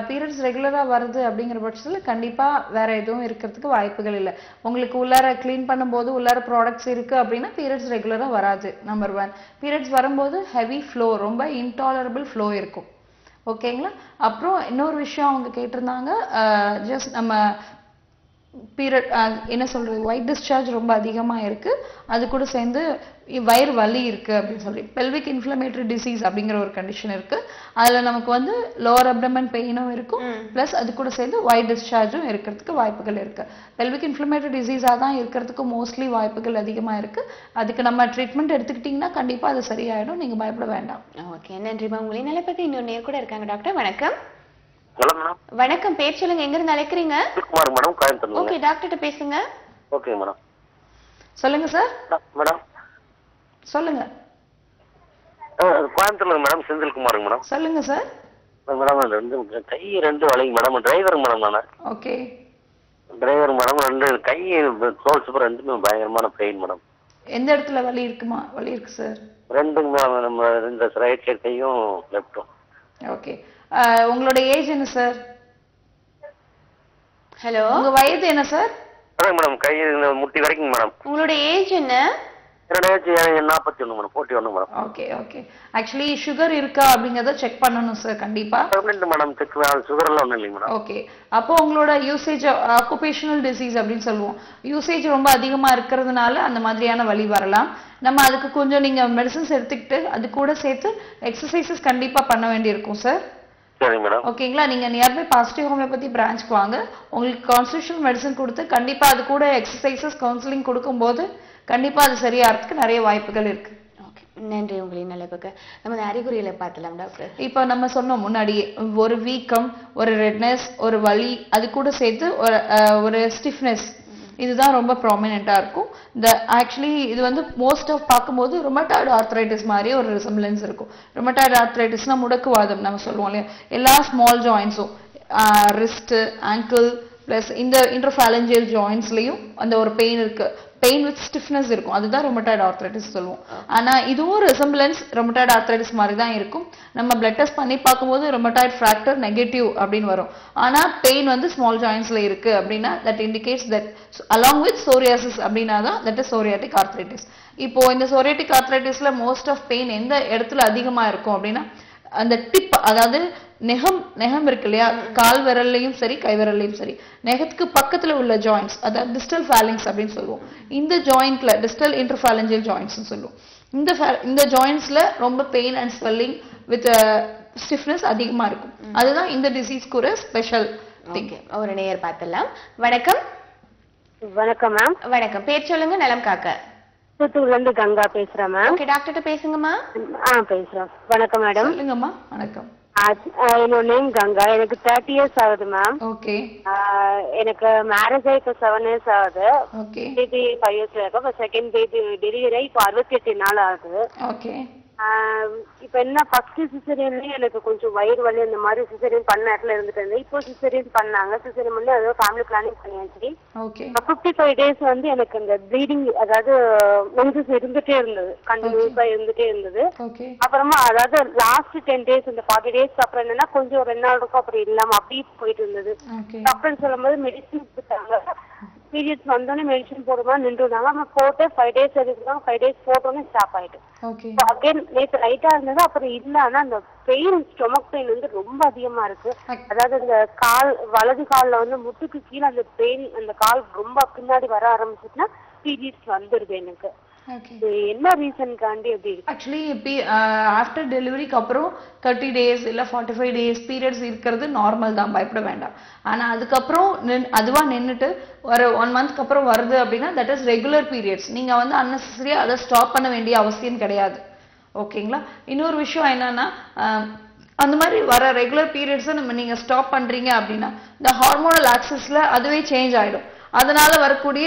[SPEAKER 4] பீரியட்ஸ் ரெகுலரா வருது அப்படிங்கிற பட்சத்துல கண்டிப்பா வேற எதுவும் இருக்கிறதுக்கு வாய்ப்புகள் இல்லை. உங்களுக்கு உள்ளார க்ளீன் பண்ணும்போது உள்ளார ப்ராடக்ட்ஸ் இருக்கு அப்படின்னா பீரியட்ஸ் ரெகுலரா வராது. நம்பர் 1. பீரியட்ஸ் வரும்போது ஹெவி ஃப்ளோ, ரொம்ப இன்டாலரபிள் ஃப்ளோ இருக்கும். ஓகேங்களா? அப்புறம் இன்னொரு விஷயம் அவங்க கேட்டிருந்தாங்க, ஜஸ்ட் நம்ம பீரியட் என்ன சொல்றது, ஒயிட் டிஸ்சார்ஜ் ரொம்ப அதிகமா இருக்கு, அது கூட சேர்ந்து வயிறு வலி இருக்கு அப்படின்னு சொல்லி பெல்விக் இன்ஃப்ளமேட்டரி டிசீஸ் அப்படிங்கிற ஒரு கண்டிஷன் இருக்கு. அதுல நமக்கு வந்து லோவர் அப்டமன் பெயினும் இருக்கும், பிளஸ் அது கூட சேர்ந்து ஒயிட் டிஸ்சார்ஜும் இருக்கிறதுக்கு வாய்ப்புகள் இருக்கு. பெல்விக் இன்ஃப்ளமேட்டரி டிசீஸா தான் இருக்கிறதுக்கு மோஸ்ட்லி வாய்ப்புகள் அதிகமா இருக்கு. அதுக்கு நம்ம ட்ரீட்மெண்ட் எடுத்துக்கிட்டீங்கன்னா கண்டிப்பா அது சரியாயிடும், நீங்க பயப்பட வேண்டாம்.
[SPEAKER 3] ஓகே, நன்றிமா. உங்களை நிலைப்பத்தி இன்னொரு நேர் கூட இருக்காங்க. டாக்டர் வணக்கம்.
[SPEAKER 7] வணக்கம்,
[SPEAKER 3] பேர் சொல்லுங்க, எங்க இருந்து அழைக்கிறீங்க?
[SPEAKER 7] குமார் மேடம், கோயம்புத்தூர்.
[SPEAKER 3] ஓகே, டாக்டர்ட்ட பேசுங்க.
[SPEAKER 7] Okay madam.
[SPEAKER 4] சொல்லுங்க சார்.
[SPEAKER 7] மேடம்
[SPEAKER 4] சொல்லுங்க.
[SPEAKER 7] கோயம்புத்தூர்ல மேடம், செந்தில்குமார் மேடம்.
[SPEAKER 4] சொல்லுங்க சார்.
[SPEAKER 7] மேடம் ரெண்டு கை ரெண்டு வலிங்க மேடம். டிரைவர் மேடம் நானு.
[SPEAKER 4] ஓகே.
[SPEAKER 7] டிரைவர் மேடம், ரெண்டு கை தோல் சூப்பர் ரெண்டுமே பயங்கரமான பெயின் மேடம்.
[SPEAKER 4] எந்த இடத்துல வலி இருக்குமா? வலி இருக்கு சார்.
[SPEAKER 7] ரெண்டுங்க மேடம், நம்ம இந்த ரைட் சைடு கையும் லெஃப்டும்.
[SPEAKER 4] ஓகே. உங்களோட ஏஜ் என்ன சார்?
[SPEAKER 3] ஹலோ,
[SPEAKER 4] உங்க வயது என்ன சார்?
[SPEAKER 7] மேடம் கை முட்டி வரைக்கும் மேடம்.
[SPEAKER 3] உங்களோட ஏஜ் என்ன?
[SPEAKER 7] என்னோட age 41 madam, 41 madam.
[SPEAKER 4] Okay okay. Actually sugar இருக்கா அப்படிங்கறத செக் பண்ணணும் சார் கண்டிப்பா.
[SPEAKER 7] மேடம் செக், சுகர் எல்லாம் ஒண்ணும் இல்லைங்க மேடம்.
[SPEAKER 4] ஓகே. அப்போ உங்களோட யூசேஜ் ஆக்குபேஷனல் டிசீஸ் அப்படின்னு சொல்லுவோம், யூசேஜ் ரொம்ப அதிகமா இருக்கிறதுனால அந்த மாதிரியான வலி வரலாம். நம்ம அதுக்கு கொஞ்சம் நீங்க மெடிசன்ஸ் எடுத்துக்கிட்டு அது கூட சேர்த்து எக்ஸசைசஸ் கண்டிப்பா பண்ண வேண்டியிருக்கும் சார்.
[SPEAKER 7] சரி மேடம்.
[SPEAKER 4] ஓகேங்களா? நீங்க நியர்பை பாசிட்டிவ் ஹோமியோபதி பிரான்ச்க்கு வாங்க. உங்களுக்கு கான்ஸ்டிடியூஷனல் மெடிசன் கொடுத்து கண்டிப்பா அது கூட எக்ஸசைசஸ் கவுன்சிலிங் கொடுக்கும்போது கண்டிப்பா அது சரியாகிறதுக்கு நிறைய வாய்ப்புகள் இருக்கு.
[SPEAKER 3] ஓகே, நன்றி. உங்களின் நிலைப்புக்கு நம்ம அறிகுறிகளை பார்க்கலாம் டாக்டர்.
[SPEAKER 4] இப்போ நம்ம சொன்னோம் முன்னாடியே, ஒரு வீக்கம், ஒரு ரெட்னஸ், ஒரு வலி, அது கூட சேர்த்து ஒரு ஸ்டிஃப்னஸ், இதுதான் ரொம்ப ப்ராமினெண்டா இருக்கும். இந்த ஆக்சுவலி இது வந்து மோஸ்ட் ஆஃப் பார்க்கும்போது ருமட்டாய்டு ஆர்த்ரைட்டிஸ் மாதிரி ஒரு ரிசம்பிளன்ஸ் இருக்கும். ருமட்டாய்டு ஆர்த்ரைட்டிஸ்னா முடக்குவாதம் நம்ம சொல்லுவோம் இல்லையா, எல்லா ஸ்மால் ஜாயின்ஸும் ரிஸ்ட், ஆங்கிள் பிளஸ் இந்த இன்டர்ஃபாலஞ்சியல் ஜாயின்ஸ்லயும் அந்த ஒரு பெயின் இருக்கு, பெயின் வித் ஸ்டிஃப்னஸ் இருக்கும். அதுதான் ருமட்டாய்டு ஆர்த்ரைட்டிஸ் சொல்லுவோம். ஆனா இதுவும் ரிசம்பிளன்ஸ் ருமட்டாய்டு ஆர்த்ரைட்டிஸ் மாதிரி தான் இருக்கும். நம்ம பிளட் டெஸ்ட் பண்ணி பார்க்கும்போது ருமட்டாய்டு ஃபிராக்டர் நெகட்டிவ் அப்படின்னு வரும். ஆனா பெயின் வந்து ஸ்மால் ஜாயின்ஸ்ல இருக்கு அப்படின்னா that indicates that along with psoriasis அப்படின்னா தான் தட் இஸ் சோரியாட்டிக் ஆர்த்ரைட்டிஸ். இப்போ இந்த சோரியாட்டிக் ஆர்த்ரைட்டிஸ்ல மோஸ்ட் ஆஃப் பெயின் எந்த இடத்துல அதிகமா இருக்கும் அப்படின்னா அந்த டிப், அதாவது நெகம் இருக்கு இல்லையா, கால் விரல்லையும் சரி கை விரல்லையும் சரி, நெகத்துக்கு பக்கத்துல உள்ள ஜாயின்ஸ், அதாவது டிஸ்டல் ஃபேலிங்ஸ் அப்படின்னு சொல்லுவோம். இந்த ஜாயிண்ட்ல டிஸ்டல் இன்டர்ஃபாலஞ்சியல் ஜாயின்ஸ் சொல்லுவோம். இந்த ஜாயின்ஸ்ல ரொம்ப pain and swelling with stiffness அதிகமா இருக்கும். அதுதான் இந்த டிசீஸ்க்கு ஒரு ஸ்பெஷல் திங்.
[SPEAKER 3] ஒரு நேயர் பார்த்தலாம். வணக்கம்.
[SPEAKER 8] வணக்கம் மேம்.
[SPEAKER 3] வணக்கம், பேர் சொல்லுங்க. நலம் காக்க.
[SPEAKER 8] தூத்துக்குடில இருந்து கங்கா பேசுறேன் மேம்.
[SPEAKER 3] ஓகே, டாக்டர்ட்ட பேசுங்கம்மா.
[SPEAKER 8] பேசுறேன். வணக்கம் மேடம்.
[SPEAKER 4] சொல்லுங்கம்மா. வணக்கம்.
[SPEAKER 8] என்னோட நேம் கங்கா. எனக்கு 30 years ஆகுது மேம்.
[SPEAKER 4] ஓகே.
[SPEAKER 8] எனக்கு மேரேஜ் ஆகி இப்போ 7 years ஆகுது.
[SPEAKER 4] ஓகே.
[SPEAKER 8] பேபி 5 years இருக்கு. இப்போ செகண்ட் பேபி டெலிவரி ஆகி இப்போ 68 நாள் ஆகுது.
[SPEAKER 4] ஓகே.
[SPEAKER 8] இப்போ என்ன ஃபர்ஸ்ட் சிசரியன்லயே எனக்கு கொஞ்சம் வயிறு வலி அந்த மாதிரி சிசரியன் பண்ண இடத்துல இருந்துட்டு இருந்தேன். இப்போ சிசரியன் பண்ணாங்க. சிசரியன் பண்ணி அதாவது ஃபேமிலி பிளானிங் பண்ணியாச்சு.
[SPEAKER 4] ஓகே.
[SPEAKER 8] 55 days வந்து எனக்கு அந்த ப்ளீடிங், அதாவது மென்சஸ் இருந்துட்டே இருந்தது, கண்டினியூஸா இருந்துட்டே இருந்தது.
[SPEAKER 4] ஓகே.
[SPEAKER 8] அப்புறமா அதாவது லாஸ்ட் 10 days இந்த 40 days அப்புறம் என்னன்னா கொஞ்சம் 2 நாள் இருக்கும், அப்புறம் இல்லாம அப்படியே போயிட்டு இருந்தது. டாக்டர் சொல்லும்போது மெடிசின் கொடுத்தாங்க. பீரியட்ஸ் வந்தோடனே மெடிசன் போடுமா நின்றுனாங்க. நம்ம போட்டு 5 days எடுத்துக்காங்க. 5 days போட்டோன்னே ஸ்டாப் ஆயிட்டு. அகைன் நேற்று லைட்டா இருந்தது, அப்புறம் இல்ல. ஆனா அந்த பெயின், ஸ்டொமக் பெயின் வந்து ரொம்ப அதிகமா இருக்கு. அதாவது இந்த கால், வலது கால்ல வந்து முட்டுக்கு கீழே அந்த பெயின், அந்த கால் ரொம்ப பின்னாடி வர ஆரம்பிச்சுன்னா பீரியட்ஸ் வந்துருது எனக்கு. என்ன ரீசன்காண்டி அப்படி இருக்கு?
[SPEAKER 4] ஆக்சுவலி ஆஃப்டர் டெலிவரிக்கு அப்புறம் 30 days இல்ல 45 days பீரியட்ஸ் இருக்கிறது நார்மல் தான், பயப்பட வேண்டாம். ஆனா அதுக்கப்புறம் அதுவா நின்றுட்டு ஒரு 1 monthக்கு அப்புறம் வருது அப்படின்னா தட் இஸ் ரெகுலர் பீரியட்ஸ். நீங்க வந்து அன்னெசரியா அதை ஸ்டாப் பண்ண வேண்டிய அவசியம் கிடையாது. ஓகேங்களா? இன்னொரு விஷயம் என்னன்னா, அந்த மாதிரி வர ரெகுலர் பீரியட்ஸை நீங்க ஸ்டாப் பண்றீங்க அப்படின்னா இந்த ஹார்மோனல் ஆக்சஸ்ல அதுவே சேஞ்ச் ஆயிடும். அதனால வரக்கூடிய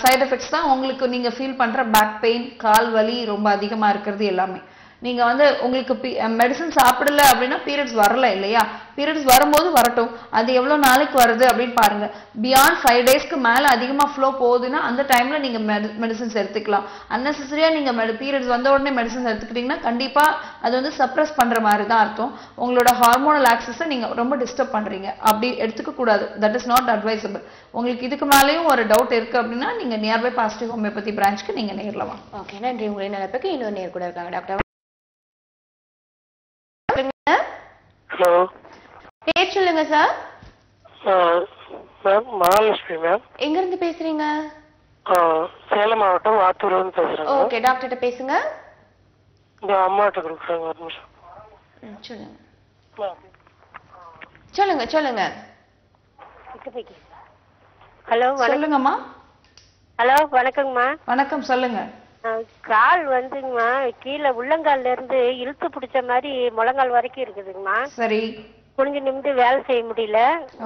[SPEAKER 4] சைடு எஃபெக்ட்ஸ் தான் உங்களுக்கு நீங்க ஃபீல் பண்ற பேக் பெயின், கால் வலி ரொம்ப அதிகமா இருக்கிறது எல்லாமே. நீங்க வந்து உங்களுக்கு மெடிசன் சாப்பிடல அப்படின்னா பீரியட்ஸ் வரல இல்லையா, பீரியட்ஸ் வரும்போது வரட்டும், அது எவ்வளவு நாளைக்கு வருது அப்படின்னு பாருங்க. பியாண்ட் 5 daysக்கு மேல அதிகமா ஃப்ளோ போகுதுன்னா அந்த டைம்ல நீங்க மெடிசன்ஸ் எடுத்துக்கலாம். அன்னெசரியா நீங்க பீரியட்ஸ் வந்த உடனே மெடிசன்ஸ் எடுத்துக்கிட்டீங்கன்னா கண்டிப்பா அது வந்து சப்ரஸ் பண்ற மாதிரி தான் அர்த்தம். உங்களோட ஹார்மோனல் ஆக்சஸை நீங்க ரொம்ப டிஸ்டர்ப் பண்றீங்க. அப்படி எடுத்துக்க கூடாது. That is not advisable. உங்களுக்கு இதுக்கு மேலேயும் ஒரு டவுட் இருக்கு அப்படின்னா நீங்க நியர்பை பாசிட்டிவ் ஹோமியோபதி பிரான்ச்க்கு நீங்க நேர்ல வாங்க.
[SPEAKER 3] ஓகே, நன்றி. உங்களின் நிலைப்புக்கு இன்னொரு நேர் கூட இருக்காங்க டாக்டர்.
[SPEAKER 9] ஹலோ,
[SPEAKER 3] பேர் சொல்லுங்க சார்.
[SPEAKER 9] Ma'am Mahalakshmi ma'am.
[SPEAKER 3] எங்க இருந்து பேசுறீங்க?
[SPEAKER 9] சேலம் மாவட்டம் ஆத்தூர்ல இருந்து பேசுறேன்.
[SPEAKER 3] ஓகே, டாக்டர்ட்ட பேசுங்க.
[SPEAKER 9] இந்த அம்மாட்ட கொடுக்குறாங்க, ஒரு நிமிஷம்.
[SPEAKER 3] சொல்லுங்க சொல்லுங்க சொல்லுங்க.
[SPEAKER 8] ஹலோ,
[SPEAKER 4] சொல்லுங்கம்மா.
[SPEAKER 8] ஹலோ, வணக்கங்கம்மா.
[SPEAKER 4] வணக்கம், சொல்லுங்க.
[SPEAKER 8] கால் வந்துங்கம்மா கீழே உள்ளங்கால்ல இருந்து இழுத்து பிடிச்ச மாதிரி முழங்கால் வரைக்கும் இருக்குதுங்கம்மா.
[SPEAKER 4] சரி.
[SPEAKER 8] குனிஞ்சு நிமிந்து வேலை செய்ய முடியல.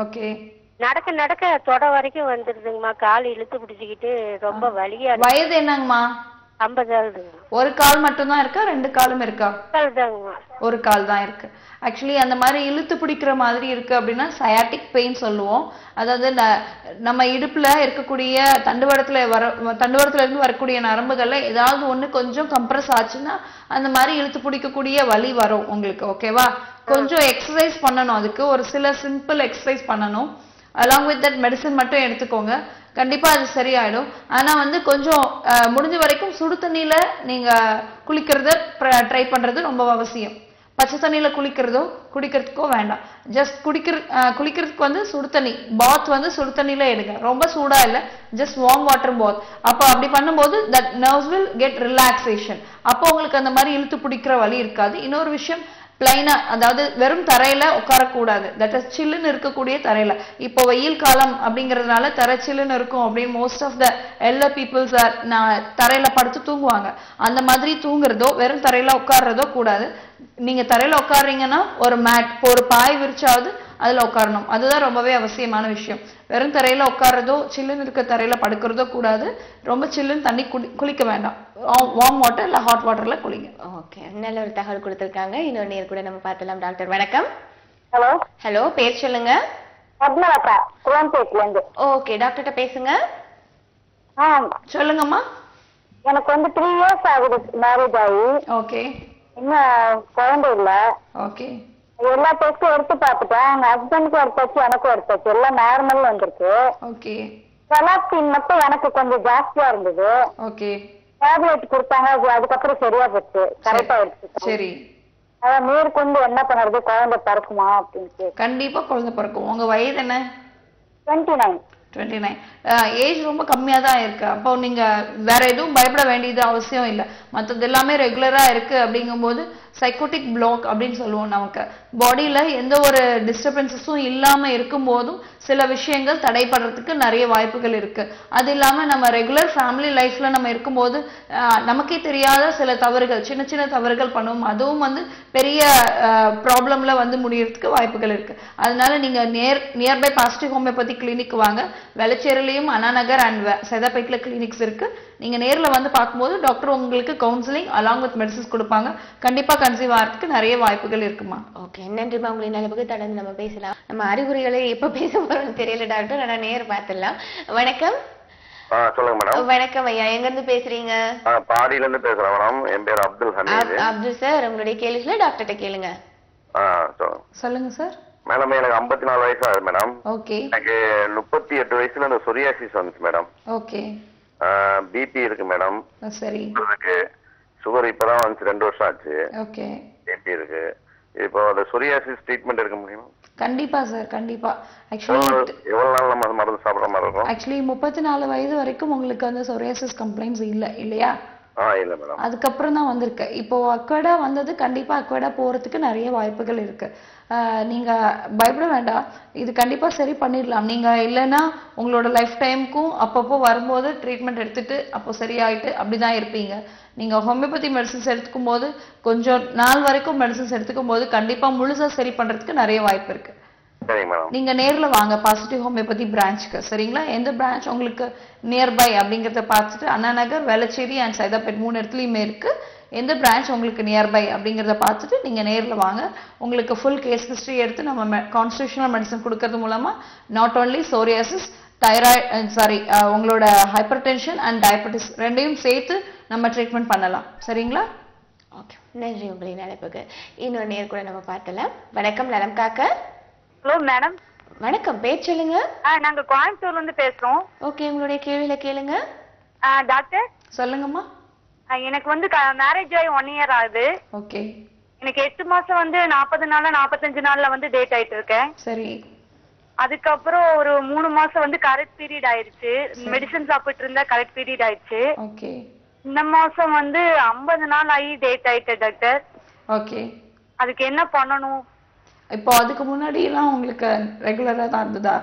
[SPEAKER 4] ஓகே.
[SPEAKER 8] நடக்க நடக்க தொட வரைக்கும் வந்துருதுங்கம்மா. கால் இழுத்து பிடிச்சிக்கிட்டு ரொம்ப வலியா.
[SPEAKER 4] வயது என்னங்கம்மா?
[SPEAKER 8] 50 ஆகுதுங்க.
[SPEAKER 4] ஒரு கால் மட்டும் தான் இருக்கா, 2 காலும் இருக்கா? ஒரு கால் தான் இருக்கு. ஆக்சுவலி அந்த மாதிரி இழுத்து பிடிக்கிற மாதிரி இருக்கு அப்படின்னா சயாட்டிக் பெயின் சொல்லுவோம். அதாவது நம்ம இடுப்புல இருக்கக்கூடிய தண்டுவடத்துல இருந்து வரக்கூடிய நரம்புகள்ல ஏதாவது ஒண்ணு கொஞ்சம் கம்ப்ரஸ் ஆச்சுன்னா அந்த மாதிரி இழுத்து பிடிக்கக்கூடிய வலி வரும் உங்களுக்கு. ஓகேவா? கொஞ்சம் எக்ஸசைஸ் பண்ணணும். அதுக்கு ஒரு சில சிம்பிள் எக்ஸசைஸ் பண்ணணும். அலாங் வித் தட் மெடிசன் மட்டும் எடுத்துக்கோங்க, கண்டிப்பா அது சரியாயிடும். ஆனா வந்து கொஞ்சம் முடிஞ்ச வரைக்கும் சுடு தண்ணியில நீங்க குளிக்கிறத ட்ரை பண்றது ரொம்ப அவசியம். பச்சை தண்ணியில குடிக்கிறதுக்கோ வேண்டாம். ஜஸ்ட் குளிக்கிறதுக்கு வந்து சுடு தண்ணி பாத் வந்து சுடு தண்ணியில எடுங்க. ரொம்ப சூடா இல்ல, ஜஸ்ட் வார்ம் வாட்டர் பாத். அப்போ அப்படி பண்ணும்போது that nerves will get relaxation. அப்போ உங்களுக்கு அந்த மாதிரி இழுத்து பிடிக்கிற வலி இருக்காது. இன்னொரு விஷயம், பிளைனா, அதாவது வெறும் தரையில உட்காரக்கூடாது. தட் இஸ் சில்லுன்னு இருக்கக்கூடிய தரையில. இப்போ வெயில் காலம் அப்படிங்கறதுனால தரை சில்லுன்னு இருக்கும் அப்படின்னு most of the elder peoples தரையில படுத்து தூங்குவாங்க. அந்த மாதிரி தூங்குறதோ வெறும் தரையில உட்கார்றதோ கூடாது. நீங்க தரையில உட்கார்றீங்கன்னா ஒரு மேட், ஒரு பாய் விரிச்சாவது அதுல உட்காரணும். அதுதான் ரொம்பவே அவசியமான விஷயம். வெறும் தரையில உட்கார்றதோ சில்லுன்னு இருக்க தரையில படுக்கிறதோ கூடாது. ரொம்ப சில்லுன்னு தண்ணி குளிக்க வேண்டாம். வார்ம் வாட்டர் இல்ல ஹாட் வாட்டர்ல குளிங்க.
[SPEAKER 3] ஓகே, நல்ல ஒரு தகவல் கொடுத்திருக்காங்க. இன்னொரு நேர் கூட நம்ம பார்த்தலாம். டாக்டர் வணக்கம்.
[SPEAKER 8] ஹலோ
[SPEAKER 3] ஹலோ, பேர் சொல்லுங்க.
[SPEAKER 8] பத்மலதா, குளம்பேட்ல இருந்து.
[SPEAKER 3] ஓகே, டாக்டர்கிட்ட பேசுங்க.
[SPEAKER 4] சொல்லுங்கம்மா.
[SPEAKER 8] எனக்கு வந்து 3 years ஆகுது மேரேஜ் ஆகி.
[SPEAKER 4] ஓகே.
[SPEAKER 8] இன்னும் குழந்தை இல்ல.
[SPEAKER 4] ஓகே.
[SPEAKER 8] எல்லா டெஸ்டும் எடுத்து பார்த்துட்டேன். எங்க ஹஸ்பண்டுக்கும் எடுத்தாச்சு, எனக்கும் எடுத்தாச்சு, எல்லாம் நார்மல் வந்திருக்கு.
[SPEAKER 4] ஓகே.
[SPEAKER 8] செலாப்டின் மட்டும் எனக்கு கொஞ்சம் ஜாஸ்தியா இருந்தது.
[SPEAKER 4] ஓகே.
[SPEAKER 8] டேப்லெட் கொடுத்தாங்க, அதுக்கப்புறம் சரியா போச்சு, கரெக்டா எடுத்து.
[SPEAKER 4] சரி.
[SPEAKER 8] அதான் மேற்கொண்டு என்ன பண்ணுறது, குழந்தை பிறக்குமா அப்படின்னு.
[SPEAKER 4] கண்டிப்பா குழந்தை பிறக்கும். உங்க வயது என்ன?
[SPEAKER 8] 29.
[SPEAKER 4] 29. ஏஜ் ரொம்ப கம்மியா தான் இருக்கு. அப்போ நீங்க வேற எதுவும் பயப்பட வேண்டியது அவசியம் இல்லை. மற்றது எல்லாமே ரெகுலரா இருக்கு அப்படிங்கும்போது சைக்கோட்டிக் பிளாக் அப்படின்னு சொல்லுவோம். நமக்கு பாடியில எந்த ஒரு டிஸ்டர்பன்ஸஸும் இல்லாம இருக்கும் போதும் சில விஷயங்கள் தடைப்படுறதுக்கு நிறைய வாய்ப்புகள் இருக்கு. அது இல்லாம நம்ம ரெகுலர் ஃபேமிலி லைஃப்ல நம்ம இருக்கும்போது நமக்கே தெரியாத சில தவறுகள், சின்ன சின்ன தவறுகள் பண்ணுவோம். அதுவும் வந்து பெரிய ப்ராப்ளம்ல வந்து முடியறதுக்கு வாய்ப்புகள் இருக்கு. அதனால நீங்க நியர்பை பாசிட்டிவ் ஹோமியோபதி கிளினிக் வாங்க. வெளச்சேரிலையும் அண்ணா நகர் அண்ட் சைதாப்பேட்ல கிளினிக்ஸ் இருக்கு. நீங்க நேர்ல வந்து பார்க்கும்போது டாக்டர் உங்களுக்கு கவுன்சிலிங் அலாங் வித் மெடிசன்ஸ் கொடுப்பாங்க. கண்டிப்பா கன்சீவ் ஆகிறதுக்கு நிறைய வாய்ப்புகள் இருக்குமா.
[SPEAKER 3] ஓகே, நன்றிமா. உங்களின் அளவுக்கு தொடர்ந்து நம்ம பேசலாம். நம்ம அறிகுறிகளை எப்ப பேச போறோம்னு தெரியல டாக்டர், ஆனா நேர் பார்த்துடலாம். வணக்கம்.
[SPEAKER 7] சொல்லுங்க மேடம்.
[SPEAKER 3] வணக்கம் ஐயா, எங்க இருந்து பேசுறீங்க?
[SPEAKER 7] பாடியில இருந்து பேசுறேன் மேடம். என் பேர் அப்துல் ஹமீது.
[SPEAKER 3] அப்துல் சார், உங்களுடைய கேள்விகளை டாக்டர்கிட்ட கேளுங்க.
[SPEAKER 4] சொல்லுங்க சார்.
[SPEAKER 7] மேடம், எனக்கு 54 வயசு ஆகுது மேடம்.
[SPEAKER 4] ஓகே.
[SPEAKER 7] எனக்கு 38 வயசுல இந்த சொரியாசிஸ் வந்துச்சு மேடம்.
[SPEAKER 4] ஓகே.
[SPEAKER 7] பிபி இருக்கு மேடம்.
[SPEAKER 4] சரி.
[SPEAKER 7] இருக்கு. சுகர் இப்பதான் வந்துச்சு, 2 வருஷம் ஆச்சு.
[SPEAKER 4] ஓகே.
[SPEAKER 7] பிபி இருக்கு. இப்போ அந்த சொரியாசிஸ் ட்ரீட்மெண்ட் எடுக்க முடியுமா?
[SPEAKER 4] கண்டிப்பா சார், கண்டிப்பா. ஆக்சுவலி
[SPEAKER 7] எவ்வளவு நாள் நம்ம மருந்து சாப்பிடுற மாதிரி இருக்கும்?
[SPEAKER 4] ஆக்சுவலி 34 வயது வரைக்கும் உங்களுக்கு அந்த சொரியாசிஸ் கம்ப்ளைண்ட்ஸ் இல்லையா?
[SPEAKER 7] இல்ல மேடம்.
[SPEAKER 4] அதுக்கப்புறம் தான் வந்திருக்கு. இப்போ அக்வடா வந்தது, கண்டிப்பா அக்வடா போறதுக்கு நிறைய வாய்ப்புகள் இருக்கு. நீங்க பயப்பட வேண்டாம். இது கண்டிப்பா சரி பண்ணிடலாம். நீங்க இல்லைன்னா உங்களோட லைஃப் டைமுக்கும் அப்பப்போ வரும்போது ட்ரீட்மெண்ட் எடுத்துட்டு அப்போ சரியாயிட்டு அப்படிதான் இருப்பீங்க. நீங்க ஹோமியோபதி மெடிசன்ஸ் எடுத்துக்கும் போது கொஞ்சம் நாள் வரைக்கும் மெடிசன்ஸ் எடுத்துக்கும் போது கண்டிப்பா முழுசா சரி பண்றதுக்கு நிறைய வாய்ப்பு இருக்கு. நீங்க நேர்ல வாங்க பாசிட்டிவ் ஹோமியோபதி பிரான்ச்சுக்கு. சரிங்களா? எந்த பிரான்ச் உங்களுக்கு நியர்பை அப்படிங்கறத பார்த்துட்டு அண்ணா நகர், வெளச்சேரி அண்ட் சைதாப்பேட் 3 இடத்துலயுமே இருக்கு. எந்த பிரான்ச் உங்களுக்கு நியர்பை அப்படிங்கறத பார்த்துட்டு நீங்க நேர்ல வாங்க. உங்களுக்கு ஃபுல் கேஸ் ஹிஸ்டரி எடுத்து நம்ம கான்ஸ்டிடியூஷனல் மெடிசன் கொடுக்கறது மூலமா நாட் ஓன்லி சோரியாசிஸ், தைராய்டு, உங்களோட ஹைப்பர் டென்ஷன் அண்ட் டயபெட்டிஸ் ரெண்டையும் சேர்த்து நம்ம ட்ரீட்மெண்ட் பண்ணலாம். சரிங்களா?
[SPEAKER 3] ஓகே, நன்றி உங்களின் அழைப்புக்கு. இன்னொரு நேர் கூட நம்ம பார்த்தலாம். வணக்கம், நலம் காக்க.
[SPEAKER 5] Hello madam.
[SPEAKER 3] வணக்கம், பேர் சொல்லுங்க.
[SPEAKER 5] நாங்க கோயம்புத்தூர்ல இருந்து பேசுறோம்.
[SPEAKER 3] ஓகே, உங்களுடைய கேள்வியில கேளுங்க.
[SPEAKER 5] டாக்டர்
[SPEAKER 4] சொல்லுங்கம்மா.
[SPEAKER 5] எனக்கு வந்து மேரேஜ் ஆகி 1 year ஆகுது.
[SPEAKER 4] ஓகே.
[SPEAKER 5] எனக்கு 8 மாசம் வந்து 40 நாள்ல 45 நாள்ல வந்து டேட் ஆயிட்டு இருக்கேன்.
[SPEAKER 4] சரி.
[SPEAKER 5] அதுக்கப்புறம் ஒரு 3 மாசம் வந்து கரெக்ட் பீரியட் ஆயிருச்சு. மெடிசன் சாப்பிட்டு இருந்தா கரெக்ட் பீரியட் ஆயிடுச்சு.
[SPEAKER 4] ஓகே.
[SPEAKER 5] இந்த மாசம் வந்து 50 நாள் ஆகி டேட் ஆயிட்டு டாக்டர்.
[SPEAKER 4] ஓகே.
[SPEAKER 5] அதுக்கு என்ன பண்ணணும்?
[SPEAKER 4] இப்போ அதுக்கு முன்னாடி எல்லாம் உங்களுக்கு ரெகுலரா தான் இருந்ததா?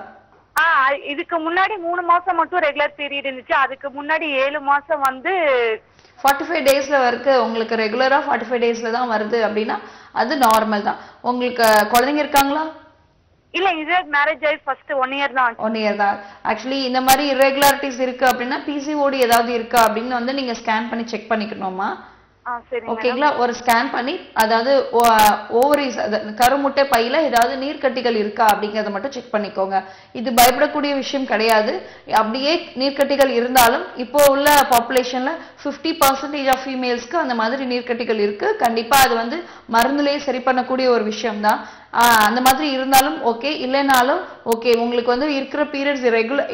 [SPEAKER 5] இதுக்கு முன்னாடி 3 மாசம் மட்டும் ரெகுலர் பீரியட் இருந்துச்சு. அதுக்கு முன்னாடி 7 மாசம் வந்து
[SPEAKER 4] 45 டேஸ்ல இருக்கு. உங்களுக்கு ரெகுலரா 45 டேஸ்ல தான் வருது அப்படின்னா அது நார்மல் தான். உங்களுக்கு குழந்தைங்க இருக்காங்களா?
[SPEAKER 5] இல்ல, இது மேரேஜ் ஆகி ஃபர்ஸ்ட் 1 year தான்.
[SPEAKER 4] 1 year தான். ஆக்சுவலி இந்த மாதிரி irregularities இருக்கு அப்படின்னா PCOD ஏதாவது இருக்கா அப்படின்னு வந்து நீங்க ஸ்கேன் பண்ணி செக் பண்ணிக்கணுமா? ஓகேங்களா? ஒரு ஸ்கேன் பண்ணி அதாவது ஓவரிஸ், கருமுட்டை பையில ஏதாவது நீர்க்கட்டிகள் இருக்கா அப்படிங்கறத மட்டும் செக் பண்ணிக்கோங்க. இது பயப்படக்கூடிய விஷயம் கிடையாது. அப்படியே நீர்க்கட்டிகள் இருந்தாலும் இப்போ உள்ள பாப்புலேஷன்ல 50% ஆஃப் ஃபீமேல்ஸ்க்கு அந்த மாதிரி நீர்க்கட்டிகள் இருக்கு. கண்டிப்பா அது வந்து மருந்துலயே சரி பண்ணக்கூடிய ஒரு விஷயம் தான். அந்த மாதிரி இருந்தாலும் ஓகே, இல்லைனாலும் ஓகே. உங்களுக்கு வந்து இருக்கிற பீரியட்ஸ்